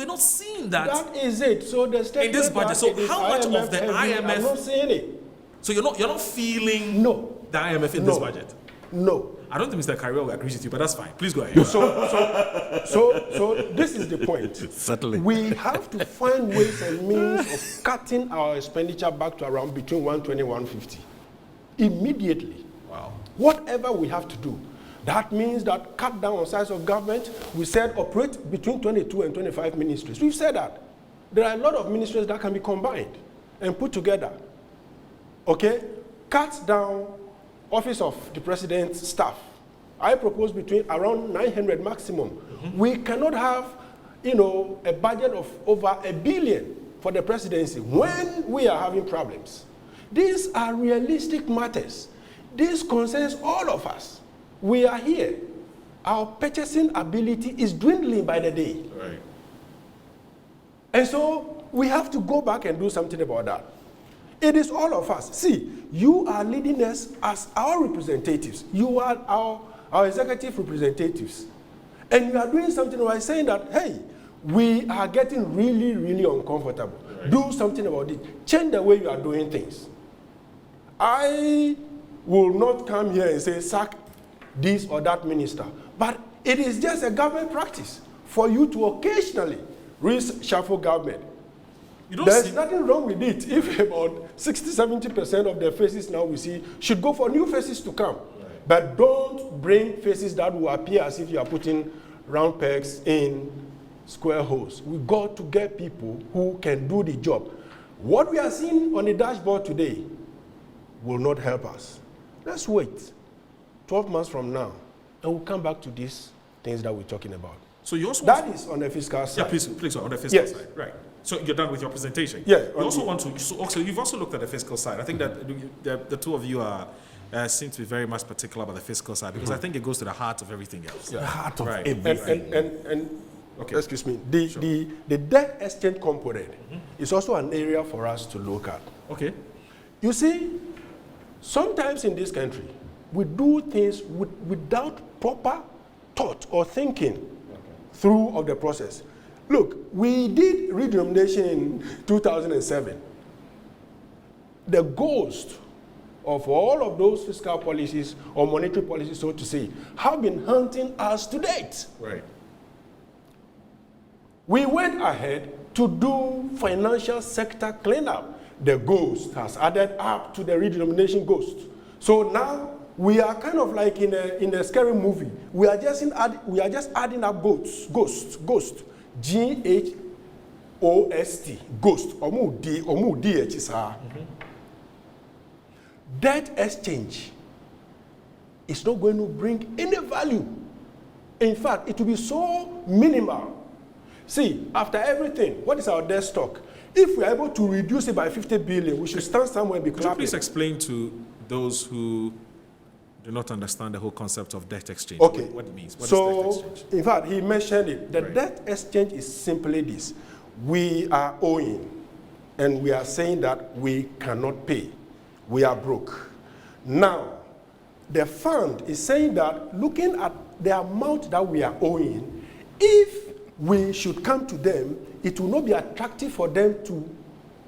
not seeing that. That is it. So the statement this budget, that so it is how much of the heavy, IMF I'm not seeing it. So you're not feeling No. the IMF in No. this budget. No. I don't think Mr. Carrier will agree with you, but that's fine. Please go ahead. So this is the point. Certainly. We have to find ways and means of cutting our expenditure back to around between 120 and 150 immediately. Wow. Whatever we have to do. That means that cut down on size of government. We said operate between 22 and 25 ministries. We've said that. There are a lot of ministries that can be combined and put together. Okay? Cut down Office of the President's staff. I propose between around 900 maximum. We cannot have, a budget of over $1 billion for the presidency when we are having problems. These are realistic matters. This concerns all of us. We are here. Our purchasing ability is dwindling by the day. Right. And so we have to go back and do something about that. It is all of us. See, you are leading us as our representatives. You are our executive representatives. And you are doing something by saying that, hey, we are getting really, really uncomfortable. Right. Do something about it. Change the way you are doing things. I will not come here and say, sack this or that minister. But it is just a government practice for you to occasionally reshuffle government. You don't There's see- nothing wrong with it if about 60-70% of the faces now we see should go for new faces to come. But don't bring faces that will appear as if you are putting round pegs in square holes. We got to get people who can do the job. What we are seeing on the dashboard today will not help us. Let's wait 12 months from now, and we'll come back to these things that we're talking about. So you also That is on the fiscal side. yeah, please on the fiscal Yes. side, right? So you're done with your presentation. Yeah, You also want to. So also, you've also looked at the fiscal side. I think that the two of you are seem to be very much particular about the fiscal side because I think it goes to the heart of everything else. The heart of Right. everything. And Okay. excuse me, the debt exchange component is also an area for us to look at. Okay. You see, sometimes in this country, we do things without proper thought or thinking through of the process. Look, we did redenomination in 2007. The ghost of all of those fiscal policies or monetary policies, so to say, have been hunting us to date. Right. We went ahead to do financial sector cleanup. The ghost has added up to the redenomination ghost. So now we are kind of like in a scary movie. We are just adding up ghost, G-H-O-S-T, ghost. Omu D-H is her. Debt exchange is not going to bring any value. In fact, it will be so minimal. See, after everything, what is our debt stock? If we are able to reduce it by 50 billion, we should stand somewhere and be Could you clapping. please explain to those who do not understand the whole concept of debt exchange? Okay. What it means? What is So, debt exchange? in fact, he mentioned it. The Right. debt exchange is simply this. We are owing, and we are saying that we cannot pay. We are broke. Now, the fund is saying that looking at the amount that we are owing, if we should come to them, it will not be attractive for them to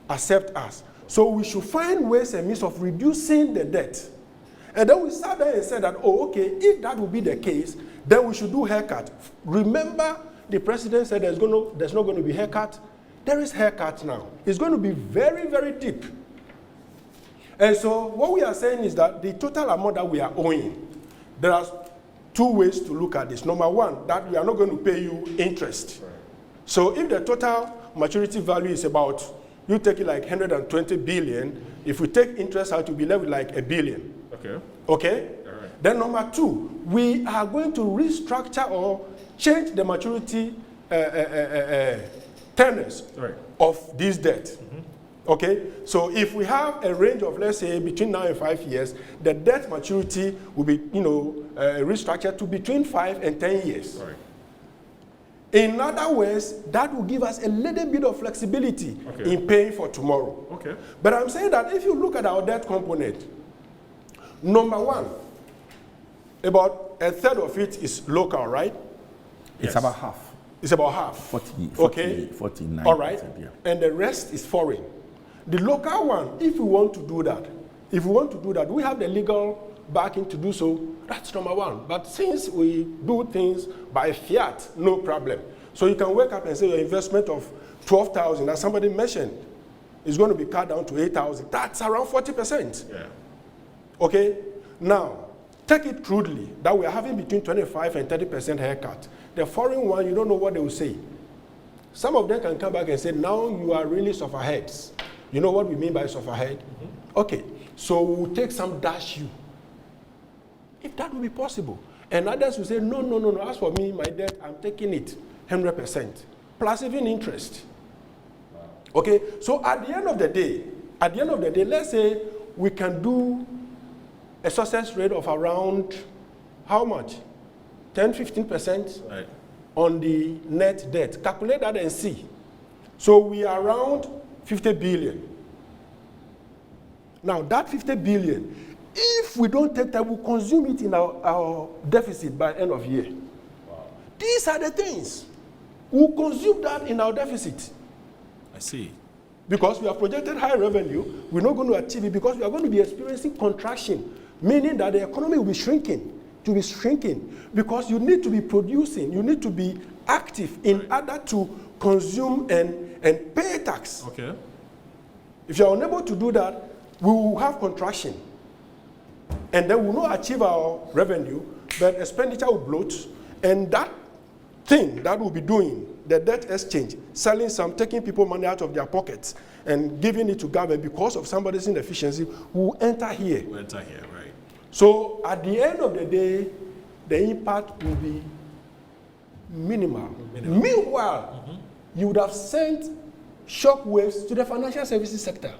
accept us. So we should find ways and means of reducing the debt. And then we sat there and said that, oh, okay, if that will be the case, then we should do haircut. Remember, the president said there's not going to be haircut. There is haircut now. It's going to be very, very deep. And so what we are saying is that the total amount that we are owing, there are two ways to look at this. Number one, that we are not going to pay you interest. Right. So if the total maturity value is about, you take it like 120 billion, if we take interest out, you'll be left with like $1 billion. Okay. Okay? All right. Then number two, we are going to restructure or change the maturity tenors Right. of this debt. Okay, so if we have a range of, let's say, between now and 5 years, the debt maturity will be, restructured to between 5 and 10 years. Right. In other words, that will give us a little bit of flexibility Okay. in paying for tomorrow. Okay. But I'm saying that if you look at our debt component, number one, about a third of it is local, right? It's Yes. about half. It's about half. 49%. All right. Yeah. And the rest is foreign. The local one, if we want to do that, we have the legal backing to do so. That's number one. But since we do things by fiat, no problem. So you can wake up and say your investment of 12,000, as somebody mentioned, is going to be cut down to 8,000. That's around 40%. Yeah. Okay? Now, take it crudely that we are having between 25 and 30% haircut. The foreign one, you don't know what they will say. Some of them can come back and say, now you are really sufferheads. You know what we mean by sufferhead? Okay, so we'll take some dash you. If that will be possible. And others will say, no. As for me, my debt, I'm taking it 100%. Plus even interest. Okay, so at the end of the day, let's say we can do a success rate of around how much? 10-15% Right. on the net debt. Calculate that and see. So we are around 50 billion. Now that 50 billion, if we don't take that, we'll consume it in our deficit by end of year. Wow. These are the things. We'll consume that in our deficit. I see. Because we have projected high revenue, we're not going to achieve it because we are going to be experiencing contraction, meaning that the economy will be shrinking. To be shrinking because you need to be producing, you need to be active in order to consume and pay tax. Okay. If you are unable to do that, we will have contraction. And then we will not achieve our revenue, but expenditure will bloat. And that thing that we'll be doing, the debt exchange, selling some, taking people money out of their pockets and giving it to government because of somebody's inefficiency, will enter here. We'll enter here, right. So at the end of the day, the impact will be minimal. Meanwhile, you would have sent shock waves to the financial services sector.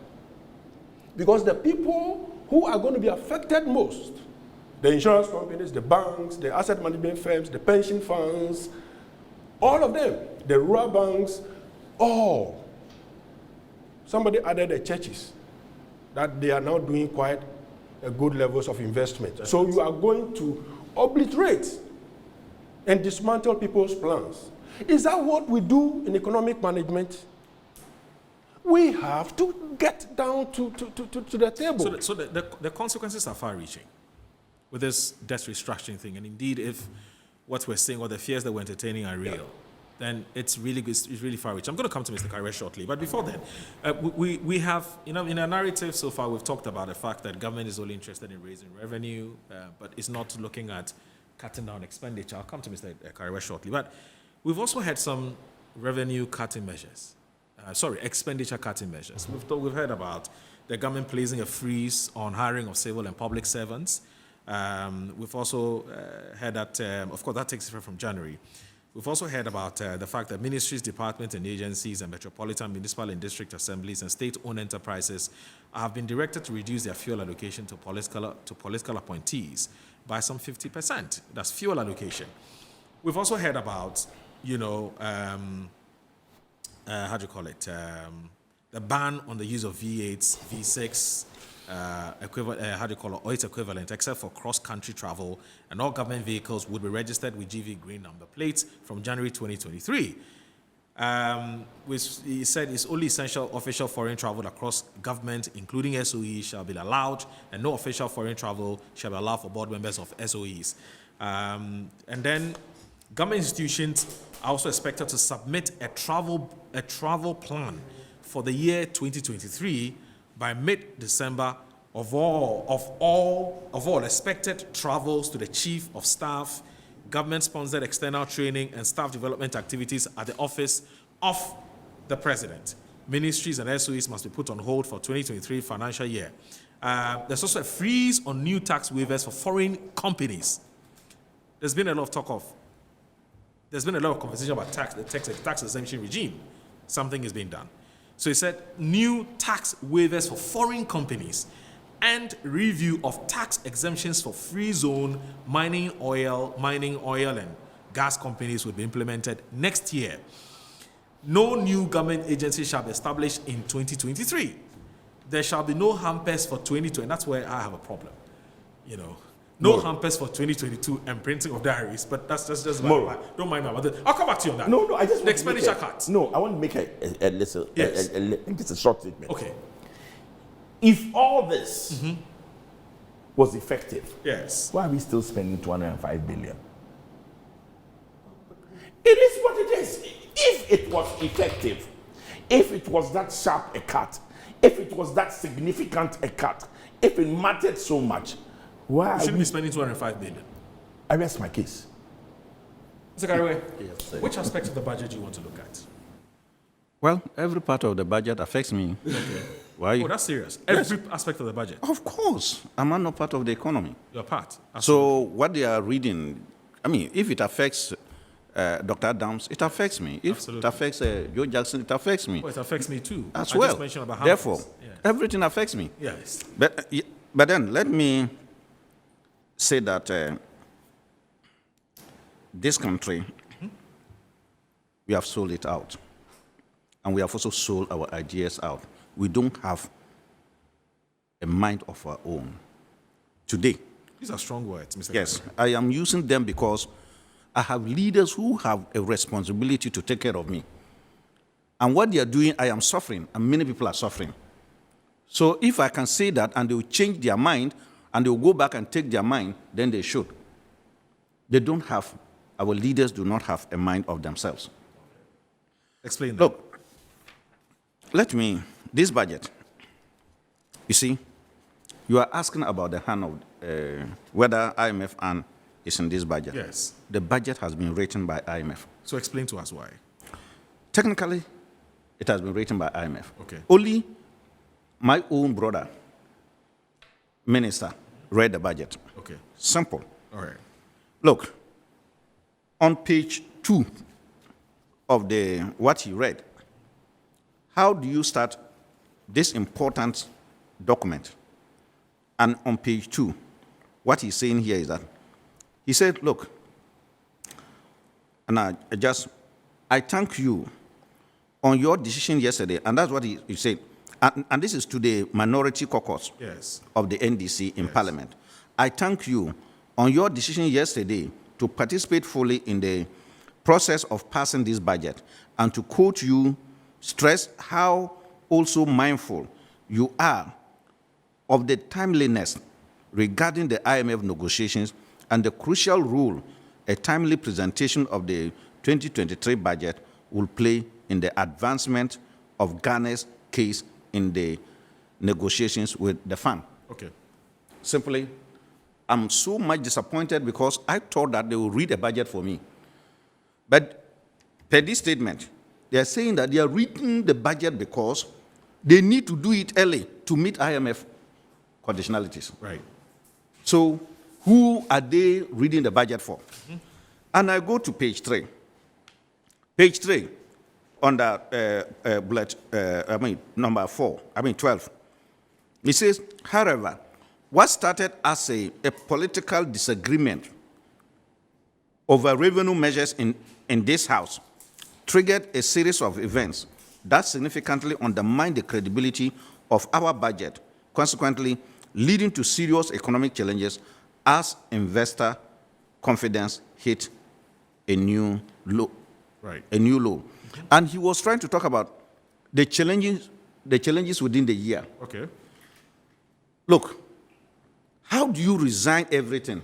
Because the people who are going to be affected most, the insurance companies, the banks, the asset management firms, the pension funds, all of them, the rural banks, all. Somebody added the churches, that they are now doing quite a good levels of investment. So you are going to obliterate and dismantle people's plans. Is that what we do in economic management? We have to get down to the table. So the consequences are far-reaching with this debt restructuring thing. And indeed, if what we're seeing or the fears that we're entertaining are real, then it's really good, it's really far-reaching. I'm going to come to Mr. Kariwe shortly. But before then, we have, in our narrative so far, we've talked about the fact that government is only interested in raising revenue, but it's not looking at cutting down expenditure. I'll come to Mr. Kariwe shortly. But we've also had some revenue cutting measures. Expenditure cutting measures. We've heard about the government placing a freeze on hiring of civil and public servants. We've also heard that, of course, that takes effect from January. We've also heard about the fact that ministries, departments, and agencies, and metropolitan, municipal, and district assemblies, and state-owned enterprises have been directed to reduce their fuel allocation to political appointees by some 50%. That's fuel allocation. We've also heard about, the ban on the use of V8s, V6, or its equivalent, except for cross-country travel, and all government vehicles would be registered with GV green number plates from January 2023. Which he said is only essential official foreign travel across government, including SOEs, shall be allowed, and no official foreign travel shall be allowed for board members of SOEs. And then government institutions are also expected to submit a travel plan for the year 2023 by mid-December of all expected travels to the Chief of Staff, government-sponsored external training and staff development activities at the office of the President. Ministries and SOEs must be put on hold for 2023 financial year. There's also a freeze on new tax waivers for foreign companies. There's been a lot of conversation about the tax exemption regime. Something is being done. So he said new tax waivers for foreign companies and review of tax exemptions for free zone mining oil and gas companies will be implemented next year. No new government agency shall be established in 2023. There shall be no hampers for 2020. That's where I have a problem. No hampers for 2022 and printing of diaries, but that's just don't mind my mother. I'll come back to you on that. No, I just the expenditure cuts. No, I want to make a little, yes. just a short statement. Okay. If all this was effective, yes, why are we still spending 205 billion? It is what it is. If it was effective, if it was that sharp a cut, if it was that significant a cut, if it mattered so much, why we shouldn't be spending 205 billion. I rest my case. Mr. Kariwe, which aspect of the budget do you want to look at? Well, every part of the budget affects me. Okay. Why? Oh, that's serious. Every aspect of the budget. Of course. I'm not part of the economy. You're part. So what they are reading, if it affects Dr. Adams, it affects me. If Absolutely. it affects Joe Jackson, it affects me. Oh, it affects me too. As I well. Just mentioned about Therefore, yes. everything affects me. Yes. But then let me say that this country, we have sold it out. And we have also sold our ideas out. We don't have a mind of our own. Today. These are strong words, Mr. Yes, Kariwe. I am using them because I have leaders who have a responsibility to take care of me. And what they are doing, I am suffering, and many people are suffering. So if I can say that and they will change their mind and they will go back and take their mind, then they should. They don't have, our leaders do not have a mind of themselves. Explain that. Look, this budget, you see, you are asking about the hand of, whether IMF hand is in this budget. Yes. The budget has been written by IMF. So explain to us why. Technically, it has been written by IMF. Okay. Only my own brother, minister, read the budget. Okay. Simple. All right. Look, on page 2 of what he read, how do you start this important document? And on page 2, what he's saying here is that he said, look, and I thank you on your decision yesterday, and that's what he said. And this is to the minority caucus Yes. of the NDC in Parliament. I thank you on your decision yesterday to participate fully in the process of passing this budget, and to quote you, stress how also mindful you are of the timeliness regarding the IMF negotiations and the crucial role a timely presentation of the 2023 budget will play in the advancement of Ghana's case in the negotiations with the fund. Okay. Simply, I'm so much disappointed because I thought that they would read a budget for me. But per this statement, they are saying that they are reading the budget because they need to do it early to meet IMF conditionalities. Right. So who are they reading the budget for? Mm-hmm. And I go to page 3. Page 3, under bullet, number 12. It says, however, what started as a political disagreement over revenue measures in this House triggered a series of events that significantly undermined the credibility of our budget, consequently leading to serious economic challenges as investor confidence hit a new low. Right. A new low. And he was trying to talk about the challenges within the year. Okay. Look, how do you resign everything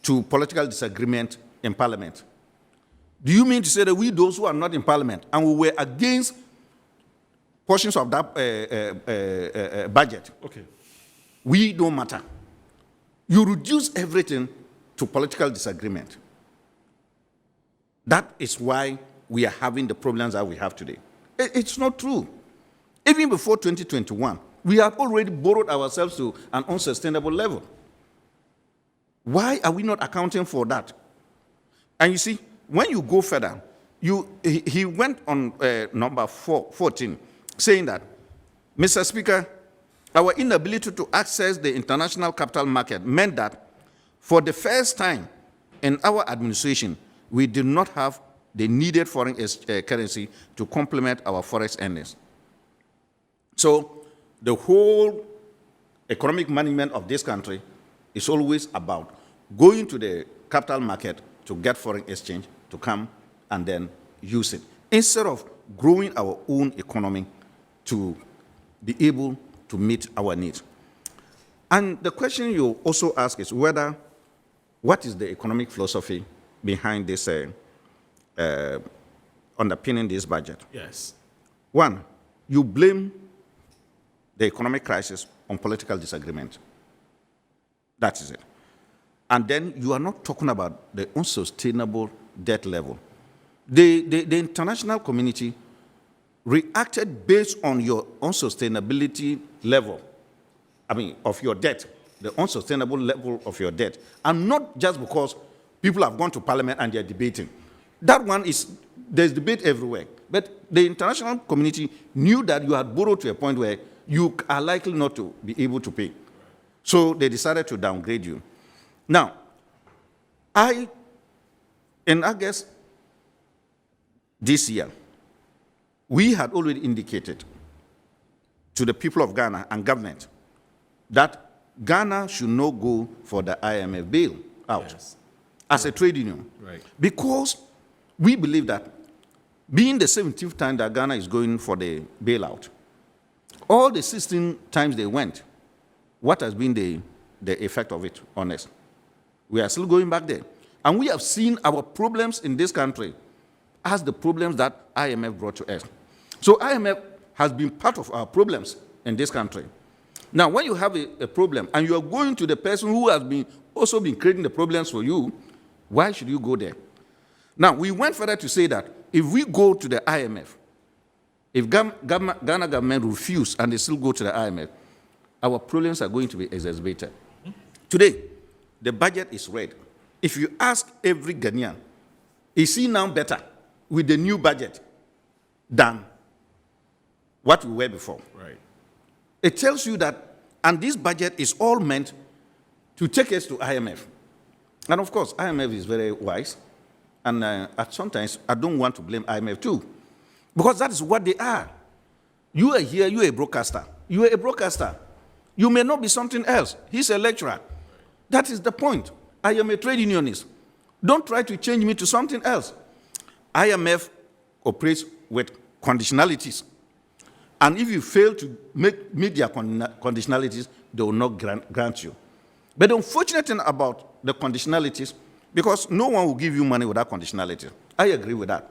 to political disagreement in Parliament? Do you mean to say that we, those who are not in Parliament, and we were against portions of that budget, Okay. we don't matter? You reduce everything to political disagreement. That is why we are having the problems that we have today. It's not true. Even before 2021, we have already borrowed ourselves to an unsustainable level. Why are we not accounting for that? And you see, when you go further, he went on number 14, saying that, Mr. Speaker, our inability to access the international capital market meant that for the first time in our administration, we did not have the needed foreign currency to complement our forex earnings. So the whole economic management of this country is always about going to the capital market to get foreign exchange to come and then use it, instead of growing our own economy to be able to meet our needs. And the question you also ask is what is the economic philosophy behind this, underpinning this budget? Yes. One, you blame the economic crisis on political disagreement. That is it. And then you are not talking about the unsustainable debt level. The international community reacted based on your unsustainability level, of your debt, the unsustainable level of your debt, and not just because people have gone to Parliament and they're debating. That one there's debate everywhere. But the international community knew that you had borrowed to a point where you are likely not to be able to pay. So they decided to downgrade you. Now, in August this year, we had already indicated to the people of Ghana and government that Ghana should not go for the IMF bailout as a trade union. Right. Because we believe that being the 17th time that Ghana is going for the bailout, all the 16 times they went, what has been the effect of it on us? We are still going back there. And we have seen our problems in this country us the problems that IMF brought to us. So IMF has been part of our problems in this country. Now, when you have a problem and you are going to the person who has also been creating the problems for you, why should you go there? Now, we went further to say that if we go to the IMF, if Ghana government refuse and they still go to the IMF, our problems are going to be exacerbated. Today, the budget is read. If you ask every Ghanaian, is he now better with the new budget than what we were before? Right. It tells you that, and this budget is all meant to take us to IMF. And of course, IMF is very wise, and sometimes I don't want to blame IMF too, because that is what they are. You are here, you are a broadcaster. You are a broadcaster. You may not be something else. He's a lecturer. That is the point. I am a trade unionist. Don't try to change me to something else. IMF operates with conditionalities. And if you fail to meet their conditionalities, they will not grant you. But the unfortunate thing about the conditionalities, because no one will give you money without conditionalities. I agree with that.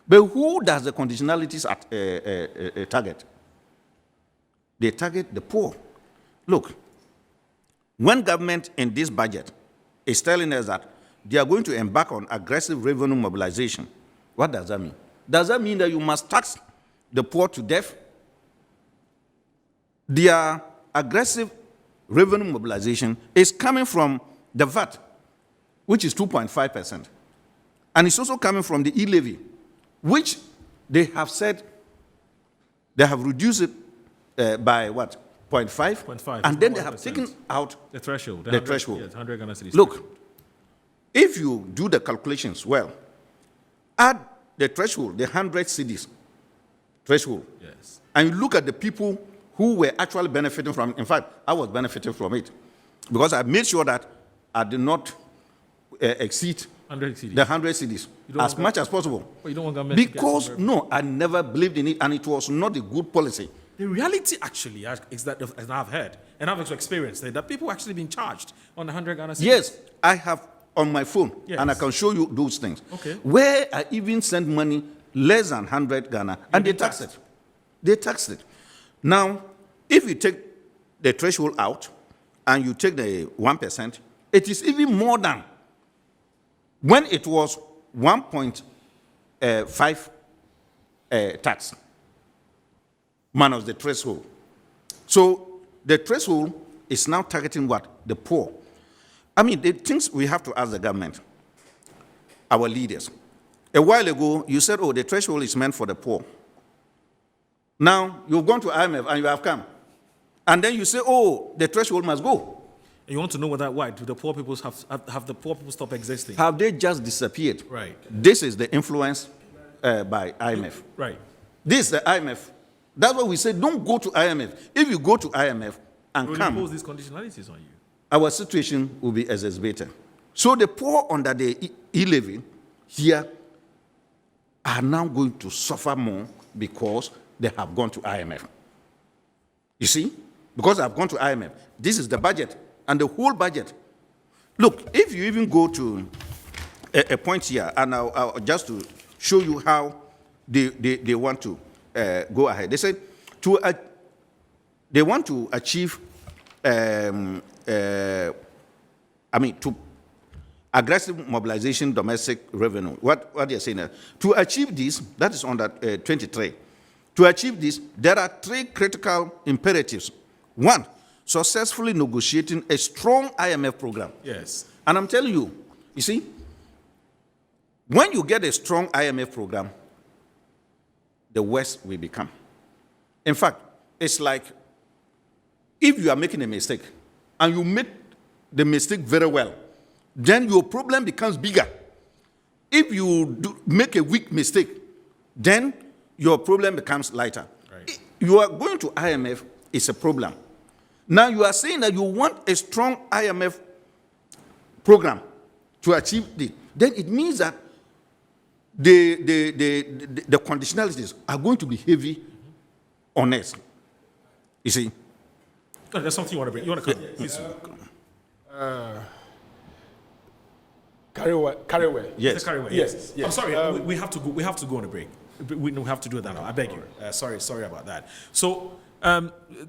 But who does the conditionalities target? They target the poor. Look, when government in this budget is telling us that they are going to embark on aggressive revenue mobilization, what does that mean? Does that mean that you must tax the poor to death? Their aggressive revenue mobilization is coming from the VAT, which is 2.5%. And it's also coming from the e-levy, which they have said they have reduced it by what? 0.5? 0.5. And then they have taken out the threshold. The threshold. Yes, 100 Ghana cedis. Look, if you do the calculations well, add the threshold, the 100 cedis threshold, Yes. and you look at the people who were actually benefiting from it. In fact, I was benefiting from it because I made sure that I did not exceed 100 cedis. the 100 cedis don't as want much as possible. But you don't want government to get Because, some no, I never believed in it, and it was not a good policy. The reality actually is that, as I've heard, and I've experienced it, that people actually being charged on the 100 Ghana cedis. Yes, I have on my phone, Yes. and I can show you those things. Okay. Where I even sent money less than 100 Ghana, and they being taxed taxed. it. They taxed it. Now, if you take the threshold out and you take the 1%, it is even more than when it was 1.5 tax minus the threshold. So the threshold is now targeting what? The poor. I mean, the things we have to ask the government, our leaders. A while ago, you said, oh, the threshold is meant for the poor. Now, you've gone to IMF and you have come. And then you say, oh, the threshold must go. And you want to know why? Do the poor people have the poor people stop existing? Have they just disappeared? Right. This is the influence by IMF. Right. This is the IMF. That's why we say don't go to IMF. If you go to IMF and Will come, impose these conditionalities on you. our situation will be exacerbated. So the poor under the e-levy here are now going to suffer more because they have gone to IMF. You see? Because they have gone to IMF. This is the budget, and the whole budget. Look, if you even go to a point here, and I'll just to show you how they want to go ahead. They said they want to achieve, to aggressive mobilization domestic revenue. What they're saying is, to achieve this, that is on that 23. To achieve this, there are three critical imperatives. One, successfully negotiating a strong IMF program. Yes. And I'm telling you, you see, when you get a strong IMF program, the worse we become. In fact, it's like if you are making a mistake and you make the mistake very well, then your problem becomes bigger. If you make a weak mistake, then your problem becomes lighter. Right. You are going to IMF, it's a problem. Now you are saying that you want a strong IMF program to achieve this. Then it means that the conditionalities are going to be heavy on us. You see? There's something you want to bring. You want to come? Please. Carryway. Yes. Mr. Carryway, Yes, I'm yes. sorry, we have to go. We have to go on a break. We have to do that now. I beg you. Sorry about that. So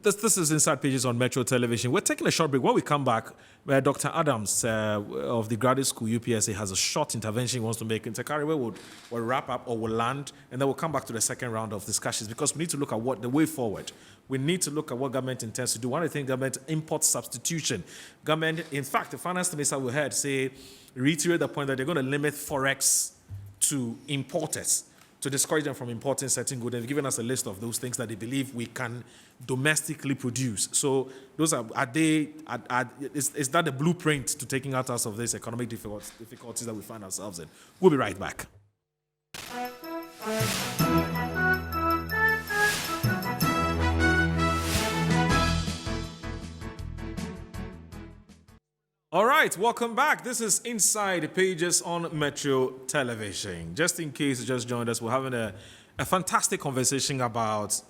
this is Inside Pages on Metro Television. We're taking a short break. When we come back, Dr. Adams of the Graduate School UPSA has a short intervention he wants to make. Mr. Carryway will wrap up or will land, and then we'll come back to the second round of discussions because we need to look at what the way forward. We need to look at what government intends to do. One of the things, government import substitution. Government, in fact, the finance minister we heard reiterate the point that they're going to limit forex to importers to discourage them from importing certain goods. They've given us a list of those things that they believe we can domestically produce. So those is that the blueprint to taking out us of these economic difficulties that we find ourselves in? We'll be right back. All right, welcome back. This is Inside Pages on Metro Television. Just in case you just joined us, we're having a fantastic conversation about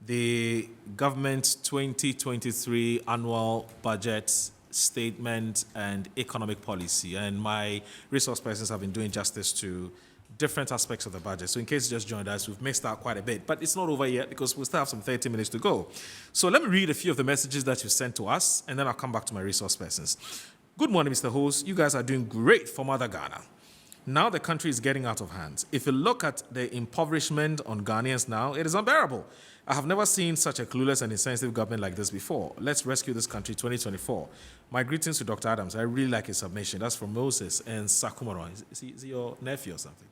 the government 2023 annual budget statement and economic policy. And my resource persons have been doing justice to different aspects of the budget. So in case you just joined us, we've missed out quite a bit, but it's not over yet because we still have some 30 minutes to go. So let me read a few of the messages that you sent to us, and then I'll come back to my resource persons. Good morning, Mr. Host. You guys are doing great for Mother Ghana. Now the country is getting out of hand. If you look at the impoverishment on Ghanaians now, it is unbearable. I have never seen such a clueless and insensitive government like this before. Let's rescue this country 2024. My greetings to Dr. Adams. I really like his submission. That's from Moses and Sakumaro. Is he your nephew or something?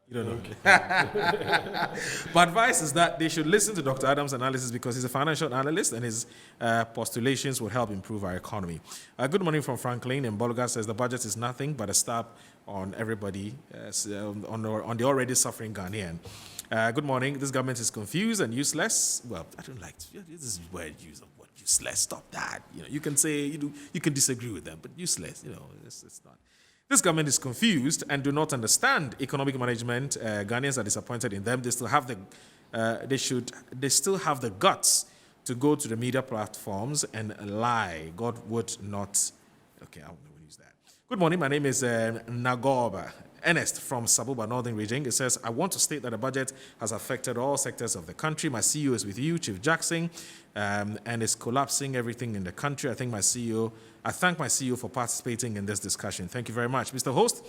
You don't know. Okay. But advice is that they should listen to Dr. Adams' analysis because he's a financial analyst and his postulations will help improve our economy. Good morning from Franklin. And Bologa says the budget is nothing but a stab on everybody, on the already suffering Ghanaian. Good morning. This government is confused and useless. Well, I don't like this is word use of what useless. Stop that. You can say you can disagree with them, but useless. It's not. This government is confused and do not understand economic management. Ghanaians are disappointed in them. They still have they still have the guts to go to the media platforms and lie. God would not. Okay, I won't use that. Good morning. My name is Nagoba Ernest from Sabuba Northern Region. It says, I want to state that the budget has affected all sectors of the country. My CEO is with you, Chief Jackson, and is collapsing everything in the country. I thank my CEO for participating in this discussion. Thank you very much. Mr. Host,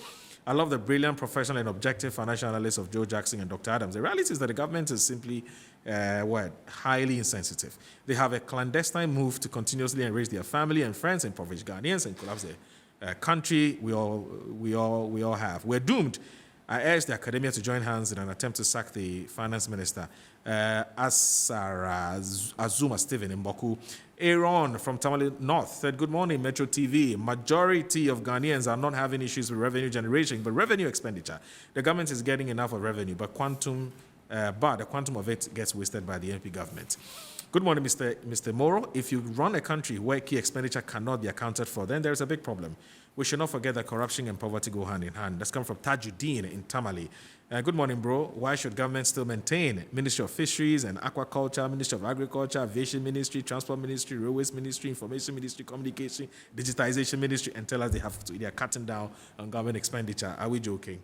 I love the brilliant, professional, and objective financial analysis of Joe Jackson and Dr. Adams. The reality is that the government is simply, highly insensitive. They have a clandestine move to continuously enrich their family and friends, impoverish Ghanaians, and collapse the country we all have. We're doomed. I urge the academia to join hands in an attempt to sack the finance minister. Azuma Stephen Mboku. Aaron from Tamale North said, good morning, Metro TV. Majority of Ghanaians are not having issues with revenue generation, but revenue expenditure. The government is getting enough of revenue, but the quantum of it gets wasted by the MP government. Good morning, Mr. Moro. If you run a country where key expenditure cannot be accounted for, then there's a big problem. We should not forget that corruption and poverty go hand in hand. That's come from Tajuddin in Tamale. Good morning, bro. Why should government still maintain Ministry of Fisheries and Aquaculture, Ministry of Agriculture, Aviation Ministry, Transport Ministry, Railways Ministry, Information Ministry, Communication, Digitization Ministry, and tell us they are cutting down on government expenditure? Are we joking?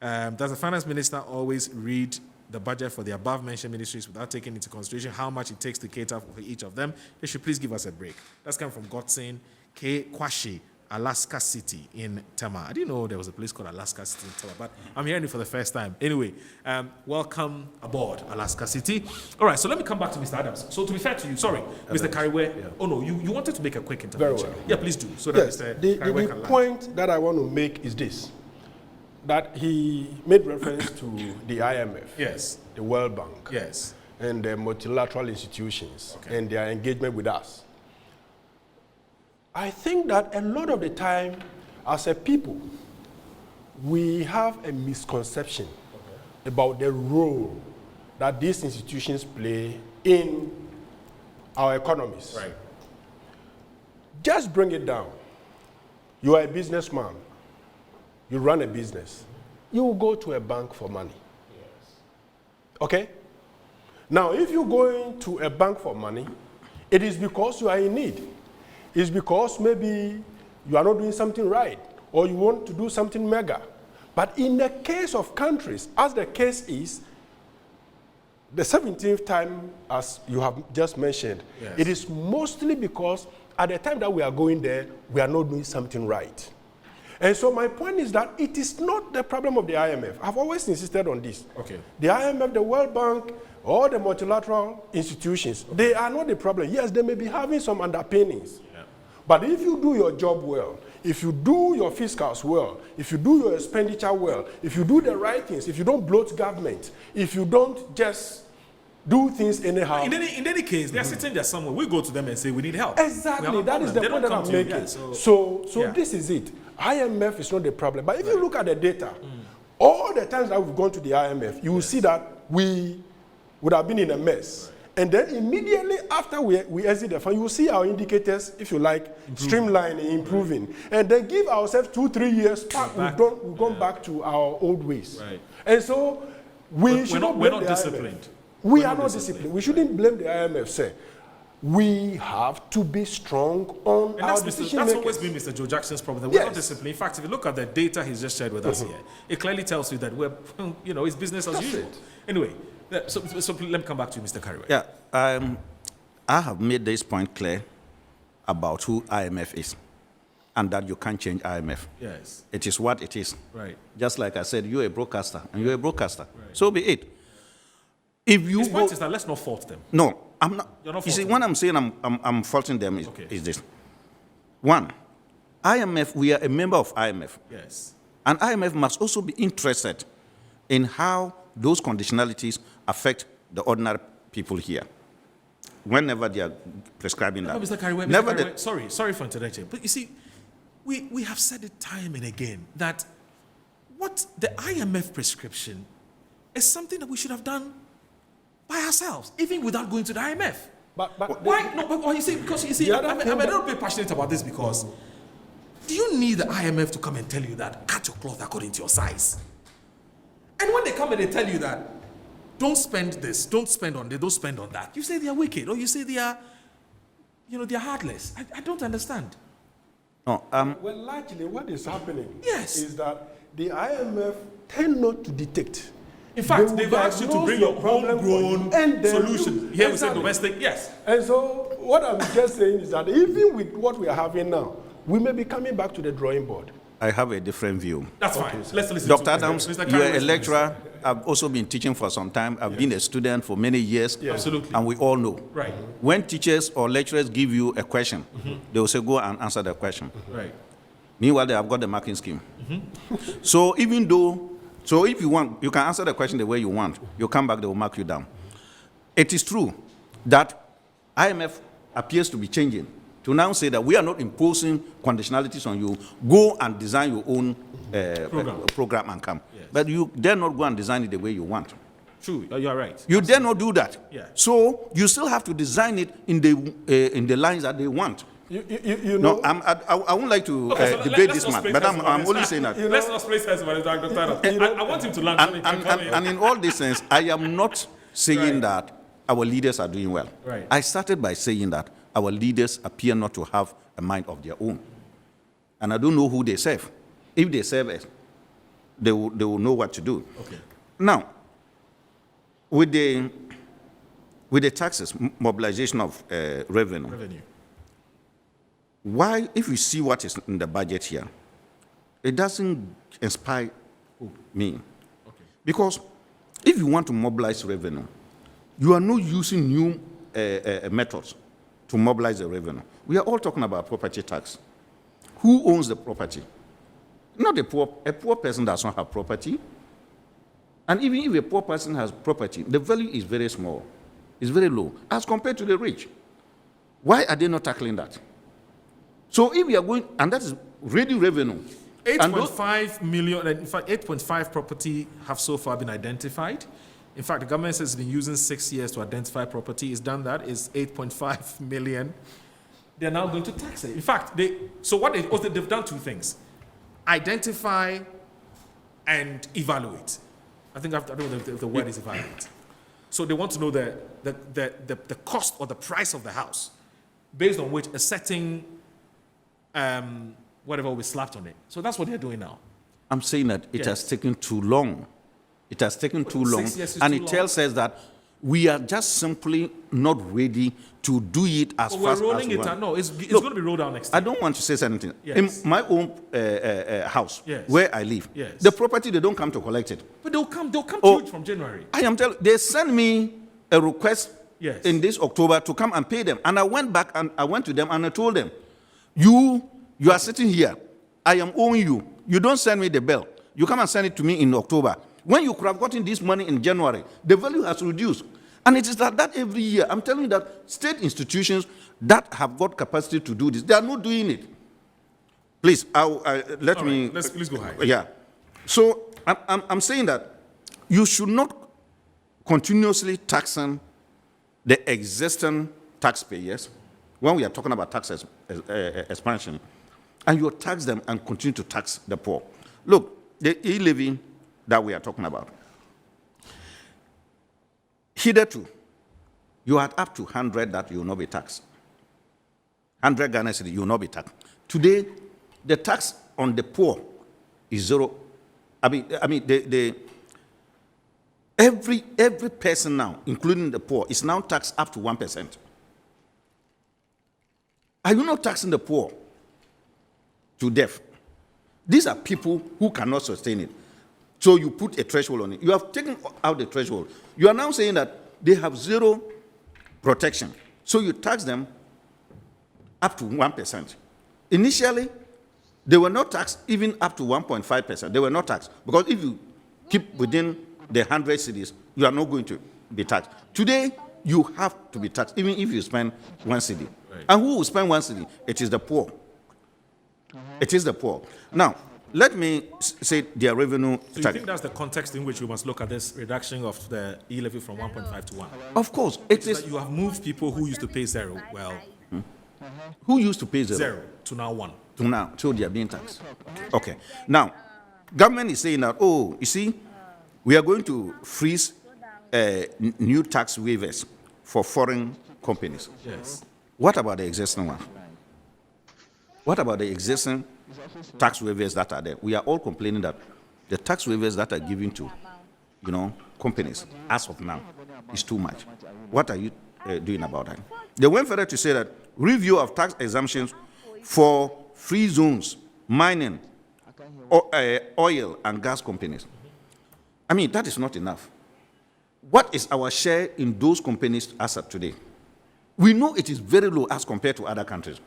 Does the finance minister always read the budget for the above-mentioned ministries without taking into consideration how much it takes to cater for each of them? They should please give us a break. That's come from Godson K. Kwashi, Alaska City in Tema. I didn't know there was a place called Alaska City in Tema, but I'm hearing it for the first time. Anyway, welcome aboard, Alaska City. All right, so let me come back to Mr. Adams. So to be fair to you, sorry, Mr. Carryway. Yeah. Oh no, you wanted to make a quick intervention. Very well. Yeah, please do. So that yes, Mr. the Carryway can point that I want to make is this, that he made reference to the IMF, yes, the World Bank, yes, and the multilateral institutions, okay, and their engagement with us. I think that a lot of the time, as a people, we have a misconception about the role that these institutions play in our economies. right. Just bring it down. You are a businessman. You run a business. You will go to a bank for money. Yes. Okay? Now, if you go into a bank for money, it is because you are in need. It's because maybe you are not doing something right, or you want to do something mega. But in the case of countries, as the case is, the 17th time, as you have just mentioned, Yes. it is mostly because at the time that we are going there, we are not doing something right. And so my point is that it is not the problem of the IMF. I've always insisted on this. Okay. The IMF, the World Bank, all the multilateral institutions, they are not the problem. Yes, they may be having some underpinnings. Yeah. But if you do your job well, if you do your fiscals well, if you do your expenditure well, if you do the right things, if you don't bloat government, if you don't just do things anyhow. In any case, they're sitting there somewhere. We go to them and say we need help. Exactly, We have a that is the problem. point They that don't I'm come to you, making. yeah, So yeah. this is it. IMF is not the problem. But if you look at the data, all the times that we've gone to the IMF, you will see that we would have been in a mess. And then immediately after we exit the fund, you will see our indicators, if you like, streamlining, improving. And then give ourselves 2-3 years back, we've gone back to our old ways. Right. And so we should not we're blame not the disciplined. IMF. We We're are not not disciplined. We shouldn't blame the IMF, sir. We have to be strong on And our that's, decision that's makers. always been Mr. Joe Jackson's problem. That we're not Yes. disciplined. In fact, if you look at the data he's just shared with us here, it clearly tells you that we're, it's business as That's usual. it. Anyway, so let me come back to you, Mr. Carriway. Yeah, I have made this point clear about who IMF is and that you can't change IMF. Yes. It is what it is. Right. Just like I said, you're a broadcaster and you're a broadcaster. So be it. If you His go, point is that let's not fault them. no, I'm not. You're not You see, faulting when I'm saying I'm faulting them is, Okay. is this. One, IMF, we are a member of IMF. Yes. And IMF must also be interested in how those conditionalities affect the ordinary people here whenever they are prescribing that. No, Mr. Carriway, Never Mr. the- Carriway, sorry for interrupting. But you see, we have said it time and again that what the IMF prescription is something that we should have done by ourselves, even without going to the IMF. But Why? No, but you see, because you see, The other I'm thing a that- little bit passionate about this because do you need the IMF to come and tell you that cut your cloth according to your size? And when they come and they tell you that don't spend this, don't spend on this, don't spend on that, you say they are wicked or you say they are, they are heartless. I don't understand. No, well, largely what is happening Yes. is that the IMF tend not to detect. In fact, They they've will asked you to diagnose bring your your problem for you, homegrown and then solution. you- Here we say Exactly. domestic, yes. And so what I'm just saying is that even with what we are having now, we may be coming back to the drawing board. I have a different view. That's fine. Let's listen Dr. to Adams, Mr. you're a Carriway's lecturer. I've also been teaching for some time. I've been a student for many years. Absolutely. And we all know. Right. When teachers or lecturers give you a question, they will say, go and answer the question. Right. Meanwhile, they have got the marking scheme. So if you want, you can answer the question the way you want. You come back, they will mark you down. It is true that IMF appears to be changing to now say that we are not imposing conditionalities on you. Go and design your own program and come. Yes. But you dare not go and design it the way you want. True. You're right. You dare not do that. Yeah. So you still have to design it in the lines that they want. You No, know, I wouldn't like to Okay, so debate let's this not man, split but hairs about I'm this. only saying that. Let's not split hairs about it, Dr. Adams. I want him to learn something. And in all these things, I am not saying Right. that our leaders are doing well. Right. I started by saying that our leaders appear not to have a mind of their own. And I don't know who they serve. If they serve us, they will know what to do. Okay. Now, with the taxes, mobilization of revenue, Revenue. why, if you see what is in the budget here, it doesn't inspire me. Okay. Because if you want to mobilize revenue, you are not using new methods to mobilize the revenue. We are all talking about property tax. Who owns the property? Not a poor person does not have property. And even if a poor person has property, the value is very small. It's very low as compared to the rich. Why are they not tackling that? So if we are going, and that is radio revenue. And those- 8.5 million, in fact, 8.5 property have so far been identified. In fact, the government says it's been using 6 years to identify property. It's done that. It's 8.5 million. They're now going to tax it. In fact, they've done two things: identify and evaluate. I don't know if the word is evaluate. So they want to know the cost or the price of the house, based on which a certain whatever will be slapped on it. So that's what they're doing now. I'm saying that it Yes. has taken too long. It has taken too 6 long. years is And too it long. tells us that we are just simply not ready to do it as But we're fast as rolling we it want. out. No, it's Look, going to be rolled out next I year. don't want to say anything. Yes. In my own house, Yes. where I live, Yes. the property, they don't come to collect it. But they'll come Oh. to you from January. I am telling they sent me a request Yes. in this October to come and pay them. And I went back and I went to them and I told them, you are sitting here. I am owing you. You don't send me the bill. You come and send it to me in October. When you could have gotten this money in January, the value has reduced. And it is like that every year. I'm telling you that state institutions that have got capacity to do this, they are not doing it. Please, let All me. right, please go ahead. Yeah. So I'm saying that you should not continuously taxing the existing taxpayers when we are talking about tax expansion, and you tax them and continue to tax the poor. Look, the e-levy that we are talking about, hitherto, you had up to 100 that you will not be taxed. 100 Ghana cedis, you will not be taxed. Today, the tax on the poor is zero. Every person now, including the poor, is now taxed up to 1%. Are you not taxing the poor to death? These are people who cannot sustain it. So you put a threshold on it. You have taken out the threshold. You are now saying that they have zero protection. So you tax them up to 1%. Initially, they were not taxed even up to 1.5%. They were not taxed. Because if you keep within the 100 cedis, you are not going to be taxed. Today, you have to be taxed, even if you spend 1 cedi. Right. And who will spend 1 cedi? It is the poor. It is the poor. Now, let me say their revenue So you target. think that's the context in which we must look at this reduction of the e-levy from 1.5 to 1? Of course, it That is. you have moved people who used to pay zero, well, Who used to pay zero? zero to now 1. To now, so they are being taxed. Okay. Now, government is saying that, oh, you see, we are going to freeze new tax waivers for foreign companies. Yes. What about the existing one? What about the existing tax waivers that are there? We are all complaining that the tax waivers that are given to, companies as of now is too much. What are you doing about that? They went further to say that review of tax exemptions for free zones, mining, oil and gas companies. I mean, that is not enough. What is our share in those companies as of today? We know it is very low as compared to other countries.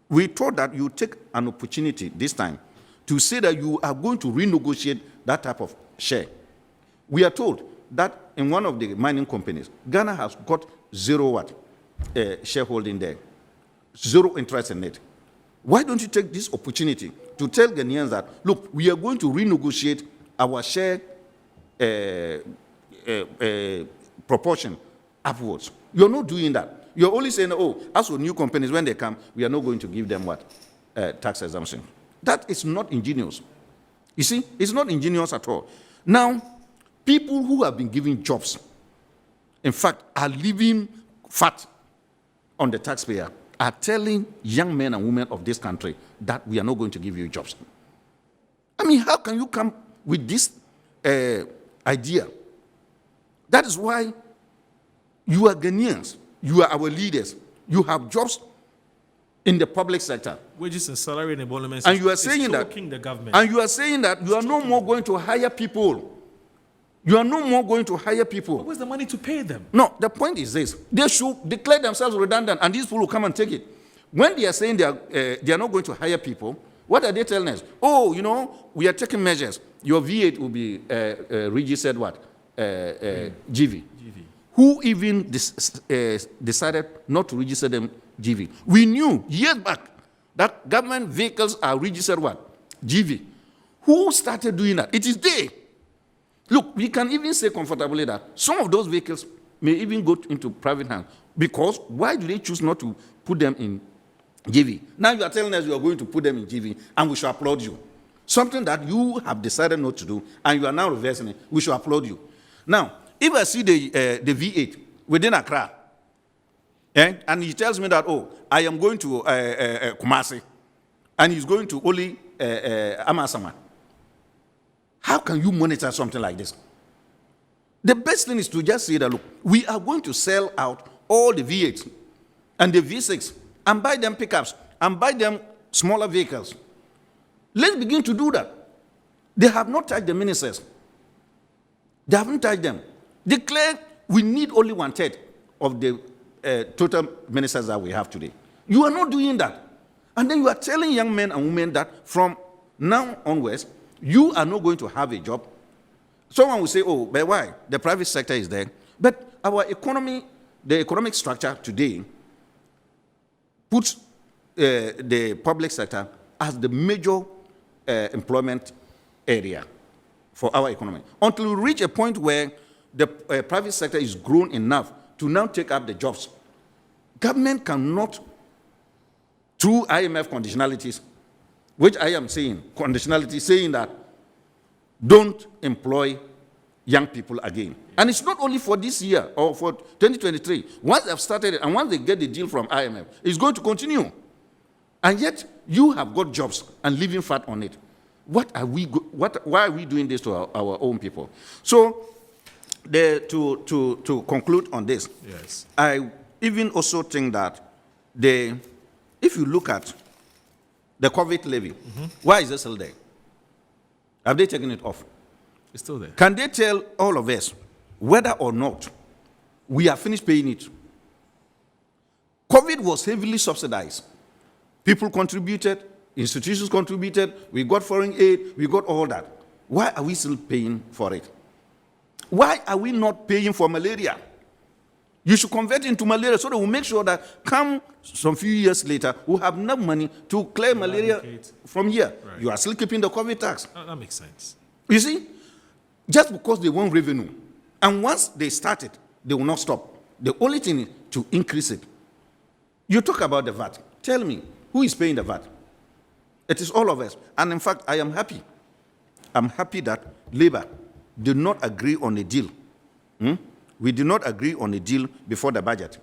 We thought that you take an opportunity this time to say that you are going to renegotiate that type of share. We are told that in one of the mining companies, Ghana has got zero shareholding there, zero interest in it. Why don't you take this opportunity to tell Ghanaians that, look, we are going to renegotiate our share proportion upwards? You're not doing that. You're only saying, oh, as for new companies, when they come, we are not going to give them what? Tax exemption. That is not ingenious. You see, it's not ingenious at all. Now, people who have been given jobs, in fact, are living fat on the taxpayer, are telling young men and women of this country that we are not going to give you jobs. I mean, how can you come with this idea? That is why you are Ghanaians. You are our leaders. You have jobs in the public sector. Wages and salary and emoluments. And you are is saying that, choking the government. and you are saying that you are no more going to hire people. You are no more going to hire people. But where's the money to pay them? No, the point is this. They should declare themselves redundant, and these people will come and take it. When they are saying they are not going to hire people, what are they telling us? Oh, we are taking measures. Your V8 will be registered what? GV. Who even decided not to register them GV? We knew years back that government vehicles are registered what? GV. Who started doing that? It is they. Look, we can even say comfortably that some of those vehicles may even go into private hands. Because why do they choose not to put them in GV? Now you are telling us you are going to put them in GV, and we should applaud you. Something that you have decided not to do, and you are now reversing it, we should applaud you. Now, if I see the V8 within Accra, and he tells me that, oh, I am going to Kumasi, and he's going to only Amasama. How can you monitor something like this? The best thing is to just say that, look, we are going to sell out all the V8 and the V6 and buy them pickups and buy them smaller vehicles. Let's begin to do that. They have not touched the ministers. They haven't touched them. Declare we need only 1/3 of the total ministers that we have today. You are not doing that. And then you are telling young men and women that from now onwards, you are not going to have a job. Someone will say, oh, but why? The private sector is there. But our economy, the economic structure today, puts the public sector as the major employment area for our economy. Until we reach a point where the private sector is grown enough to now take up the jobs, government cannot, through IMF conditionalities, which I am saying, conditionality saying that don't employ young people again. And it's not only for this year or for 2023. Once they've started it and once they get the deal from IMF, it's going to continue. And yet, you have got jobs and living fat on it. Why are we doing this to our own people? So, to conclude on this, yes, I even also think that if you look at the COVID levy, why is it still there? Have they taken it off? it's still there. Can they tell all of us whether or not we are finished paying it? COVID was heavily subsidized. People contributed, institutions contributed, we got foreign aid, we got all that. Why are we still paying for it? Why are we not paying for malaria? You should convert it into malaria so that we'll make sure that come some few years later, we'll have enough money to clear malaria from here. Right. You are still keeping the COVID tax. That makes sense. You see, just because they want revenue, and once they start it, they will not stop. The only thing is to increase it. You talk about the VAT. Tell me, who is paying the VAT? It is all of us. And in fact, I am happy. I'm happy that Labour did not agree on a deal. We did not agree on a deal before the budget.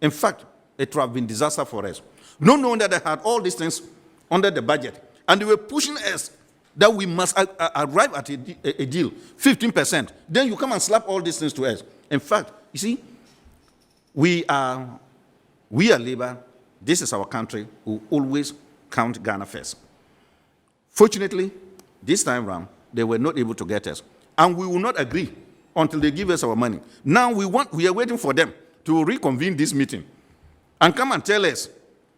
In fact, it would have been disaster for us. Not knowing that they had all these things under the budget, and they were pushing us that we must arrive at a deal, 15%. Then you come and slap all these things to us. In fact, you see, we are Labour. This is our country. We always count Ghana first. Fortunately, this time round, they were not able to get us. And we will not agree until they give us our money. Now we are waiting for them to reconvene this meeting and come and tell us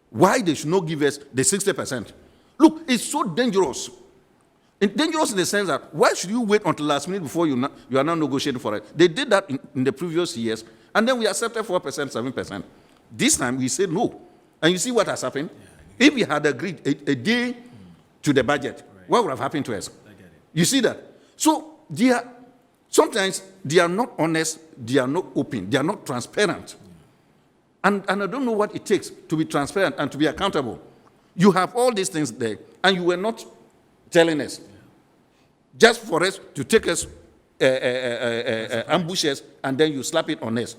why they should not give us the 60%. Look, it's so dangerous. It's dangerous in the sense that why should you wait until last minute before you are now negotiating for it? They did that in the previous years, and then we accepted 4%, 7%. This time we said no. And you see what has happened? If we had agreed a day to the budget, what would have happened to us? You see that? So sometimes they are not honest, they are not open, they are not transparent. And I don't know what it takes to be transparent and to be accountable. You have all these things there, and you were not telling us. Just for us to take us, ambush us, and then you slap it on us.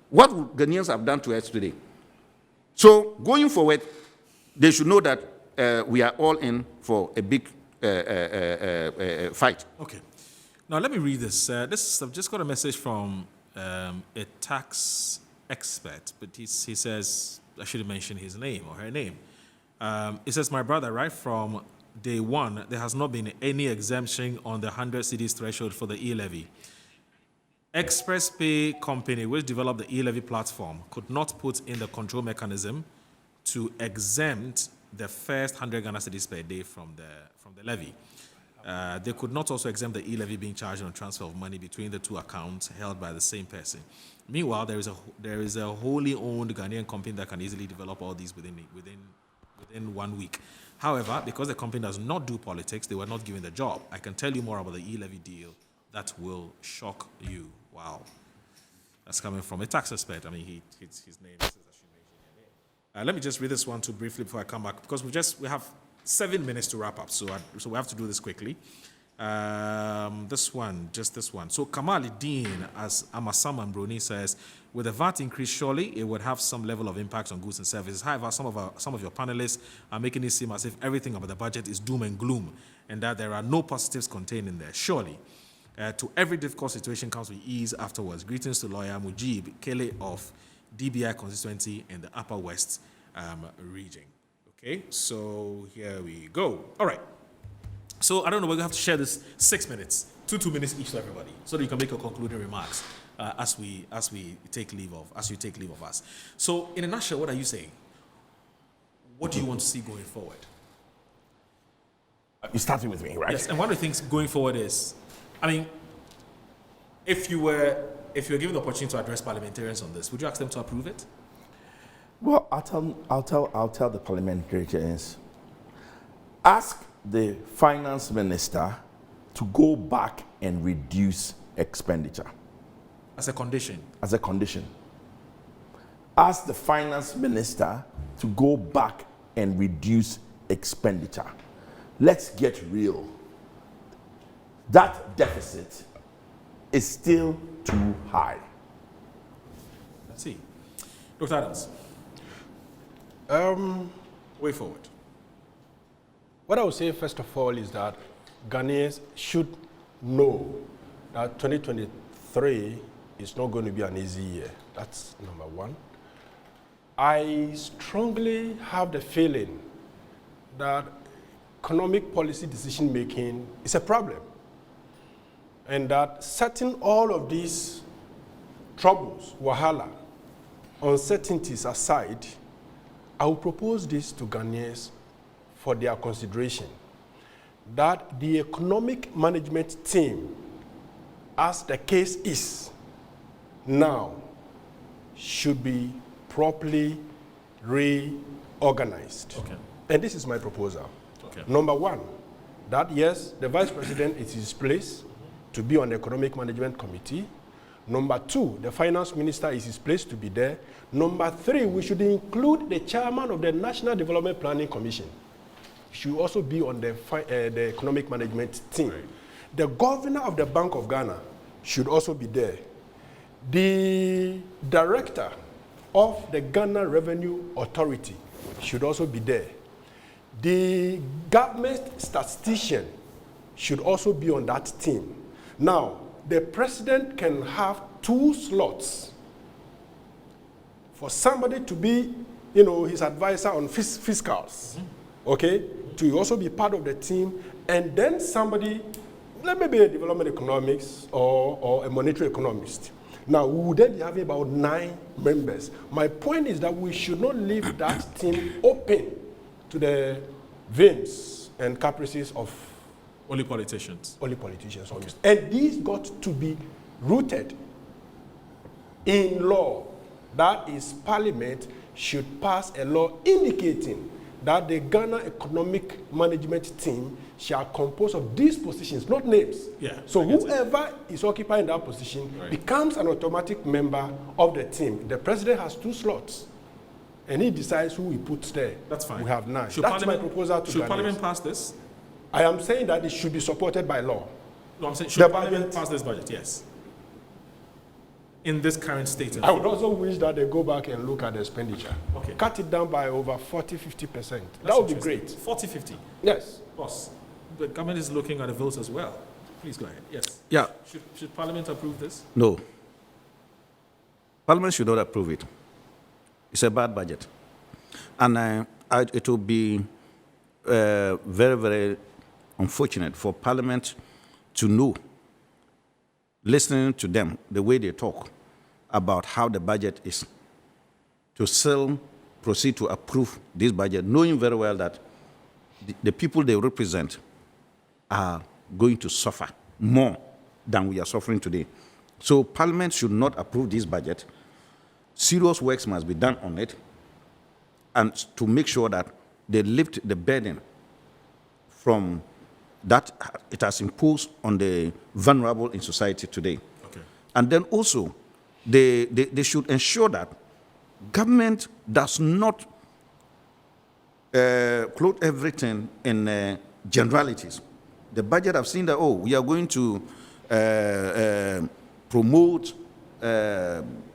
What would Ghanaians have done to us today? So, going forward, they should know that we are all in for a big fight. Okay. Now, let me read this. I've just got a message from a tax expert, but he says, I shouldn't mention his name or her name. It says, my brother, right from day one, there has not been any exemption on the 100 cedis threshold for the e-levy. Express Pay Company, which developed the e-levy platform, could not put in the control mechanism to exempt the first 100 Ghana cedis per day from the levy. They could not also exempt the e-levy being charged on transfer of money between the two accounts held by the same person. Meanwhile, there is a wholly owned Ghanaian company that can easily develop all these within 1 week. However, because the company does not do politics, they were not given the job. I can tell you more about the e-levy deal that will shock you. Wow. That's coming from a tax expert. I mean, his name is. Let me just read this one too briefly before I come back, because we have 7 minutes to wrap up, so we have to do this quickly. This one, just this one. So Kamaluddin, as Amasam Bruni says, with the VAT increase, surely it would have some level of impact on goods and services. However, some of your panelists are making it seem as if everything about the budget is doom and gloom, and that there are no positives contained in there. Surely, to every difficult situation comes with ease afterwards. Greetings to lawyer Mujib Kele of DBI constituency in the Upper West region. Okay, so here we go. All right. So I don't know, we're going to have to share this 6 minutes, 2 minutes each to everybody, so that you can make your concluding remarks as we take leave of us. So in a nutshell, what are you saying? What do you want to see going forward? You're starting with me, right? Yes, and one of the things going forward is, I mean, if you were given the opportunity to address parliamentarians on this, would you ask them to approve it? Well, I'll tell the parliamentarians, ask the finance minister to go back and reduce expenditure. As a condition. As a condition. Ask the finance minister to go back and reduce expenditure. Let's get real. That deficit is still too high. Let's see. Dr. Adams. Way forward. What I would say, first of all, is that Ghanaians should know that 2023 is not going to be an easy year. That's number one. I strongly have the feeling that economic policy decision making is a problem, and that setting all of these troubles, wahala, uncertainties aside, I will propose this to Ghanaians for their consideration, that the economic management team, as the case is now, should be properly reorganized. Okay. And this is my proposal. Okay. Number one, that yes, the vice president is his place to be on the economic management committee. Number two, the finance minister is his place to be there. Number three, we should include the chairman of the National Development Planning Commission. Should also be on the economic management team. Right. The governor of the Bank of Ghana should also be there. The director of the Ghana Revenue Authority should also be there. The government statistician should also be on that team. Now, the president can have 2 slots for somebody to be, his advisor on fiscals, okay, to also be part of the team, and then somebody, maybe a development economics or a monetary economist. Now, we would then be having about 9 members. My point is that we should not leave that team open to the whims and caprices of only politicians. Only politicians. Okay. And these got to be rooted in law. That is, Parliament should pass a law indicating that the Ghana Economic Management Team shall compose of these positions, not names. Yeah, so whoever is occupying that position becomes an automatic member of the team. The president has 2 slots, and he decides who he puts there. That's fine. We have 9. Should That's my proposal to Should Ghanaians. Parliament pass this? I am saying that it should be supported by law. No, I'm saying, should Parliament pass this budget? Yes. In this current state. I would also wish that they go back and look at the expenditure. Okay. Cut it down by over 40-50%. That would be great. 40-50? Yes. Boss, the government is looking at the votes as well. Please go ahead. Yes. Yeah. Should Parliament approve this? No. Parliament should not approve it. It's a bad budget. And it will be very, very unfortunate for Parliament to know, listening to them, the way they talk about how the budget is, to still proceed to approve this budget, knowing very well that the people they represent are going to suffer more than we are suffering today. So Parliament should not approve this budget. Serious works must be done on it, and to make sure that they lift the burden from that it has imposed on the vulnerable in society today. Okay. And then also, they should ensure that government does not clothe everything in generalities. The budget, I've seen that, we are going to promote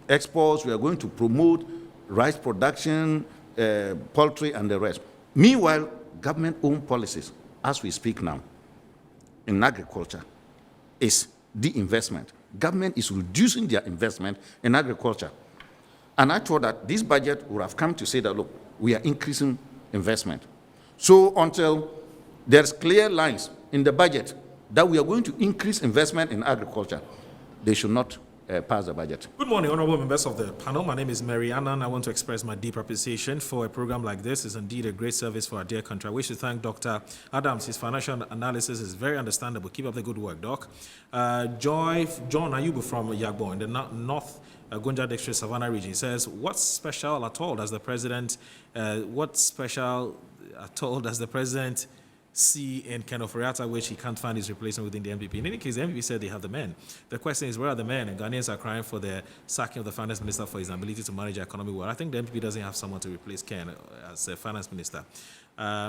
exports, we are going to promote rice production, poultry, and the rest. Meanwhile, government-owned policies, as we speak now, in agriculture, is de-investment. Government is reducing their investment in agriculture. And I thought that this budget would have come to say that, look, we are increasing investment. So until there's clear lines in the budget that we are going to increase investment in agriculture, they should not pass the budget. Good morning, honorable members of the panel. My name is Mary Anna, and I want to express my deep appreciation for a program like this. It's indeed a great service for our dear country. I wish to thank Dr. Adams. His financial analysis is very understandable. Keep up the good work, Doc. John Ayubu from Yagbo in the North Gunja District, Savannah region, says, what's special at all does the president see in Ken Ofori-Atta, which he can't find his replacement within the NPP? In any case, the NPP said they have the men. The question is, where are the men? And Ghanaians are crying for the sacking of the finance minister for his ability to manage the economy well. I think the NPP doesn't have someone to replace Ken as a finance minister.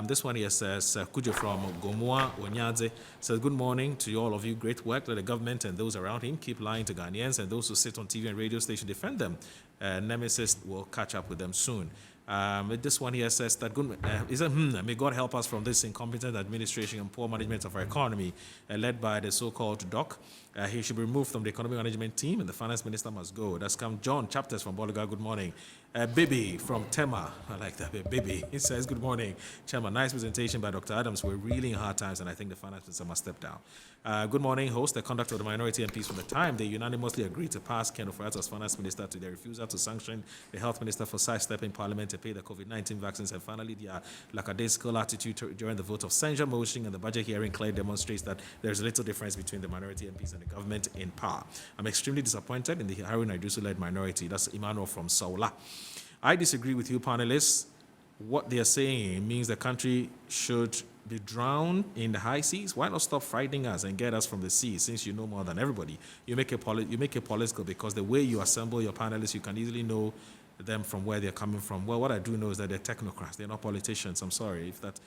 This one here says, Kujo from Gomoa Onyadze says, good morning to all of you. Great work. Let the government and those around him keep lying to Ghanaians, and those who sit on TV and radio station defend them. Nemesis will catch up with them soon. This one here says that may God help us from this incompetent administration and poor management of our economy, led by the so-called Doc. He should be removed from the economic management team, and the finance minister must go. That's come John Chapters from Boligar. Good morning. Bibi from Tema. I like that. Bibi. He says, good morning, Chairman. Nice presentation by Dr. Adams. We're really in hard times, and I think the finance minister must step down. Good morning, host. The conduct of the minority MPs from the time they unanimously agreed to pass Ken Ofori-Atta's finance minister to their refusal to sanction the health minister for sidestepping parliament to pay the COVID-19 vaccines, and finally their lackadaisical attitude during the vote of censure motion and the budget hearing clearly demonstrates that there's a little difference between the minority MPs and the government in power. I'm extremely disappointed in the Harun Iddrisu-led minority. That's Emmanuel from Saula. I disagree with you, panelists. What they are saying means the country should be drowned in the high seas. Why not stop frightening us and get us from the sea, since you know more than everybody? You make it political because the way you assemble your panelists, you can easily know them from where they're coming from. Well, what I do know is that they're technocrats. They're not politicians. I'm sorry if that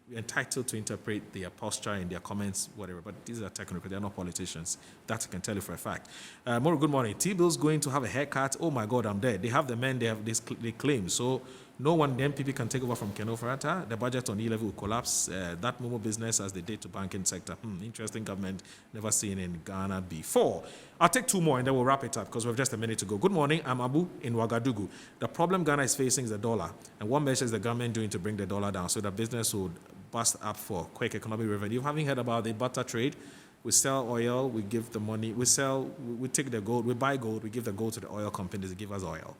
you're entitled to interpret their posture and their comments, whatever, but these are technocrats. They're not politicians. That I can tell you for a fact. Moro, good morning. T-Bill's going to have a haircut. Oh my God, I'm dead. They have the men. They have this. They claim so. No one, the MPP can take over from Ken Ofori-Atta. The budget on E-Levy will collapse. That Momo business as they did to banking sector. Interesting government, never seen in Ghana before. I'll take two more and then we'll wrap it up because we have just a minute to go. Good morning, I'm Abu in Ouagadougou. The problem Ghana is facing is the dollar. And what measures is the government doing to bring the dollar down so that business would bust up for quick economic revenue? Having heard about the butter trade, we sell oil, we give the money, we take the gold, we buy gold, we give the gold to the oil companies to give us oil.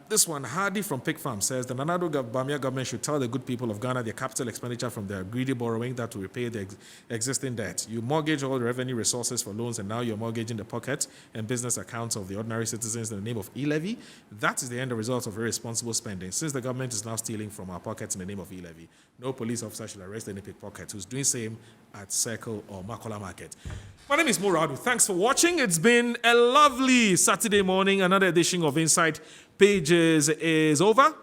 This one, Hardy from Pig Farm says the Nana Addo Bawumia government should tell the good people of Ghana their capital expenditure from their greedy borrowing that will repay the existing debt. You mortgage all the revenue resources for loans, and now you're mortgaging the pocket and business accounts of the ordinary citizens in the name of e-levy. That is the end result of irresponsible spending. Since the government is now stealing from our pockets in the name of e-levy, no police officer should arrest any pickpocket who's doing same at Circle or Makola Market. My name is Moradu. Thanks for watching. It's been a lovely Saturday morning. Another edition of Inside Pages is over.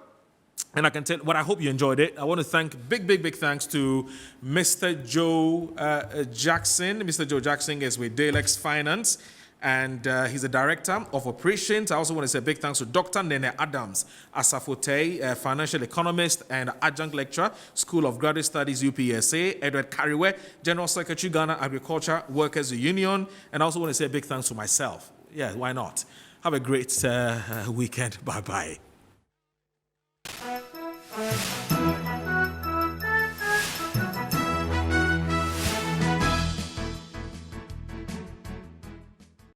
And I can tell, but I hope you enjoyed it. I want to thank, big thanks to Mr. Joe Jackson. Mr. Joe Jackson is with Dalex Finance, and he's the director of operations. I also want to say a big thanks to Dr. Nene Adams Asafote, financial economist and adjunct lecturer, School of Graduate Studies, UPSA. Edward Kariwe, General Secretary, Ghana Agriculture Workers Union. And I also want to say a big thanks to myself. Yeah, why not? Have a great weekend. Bye-bye.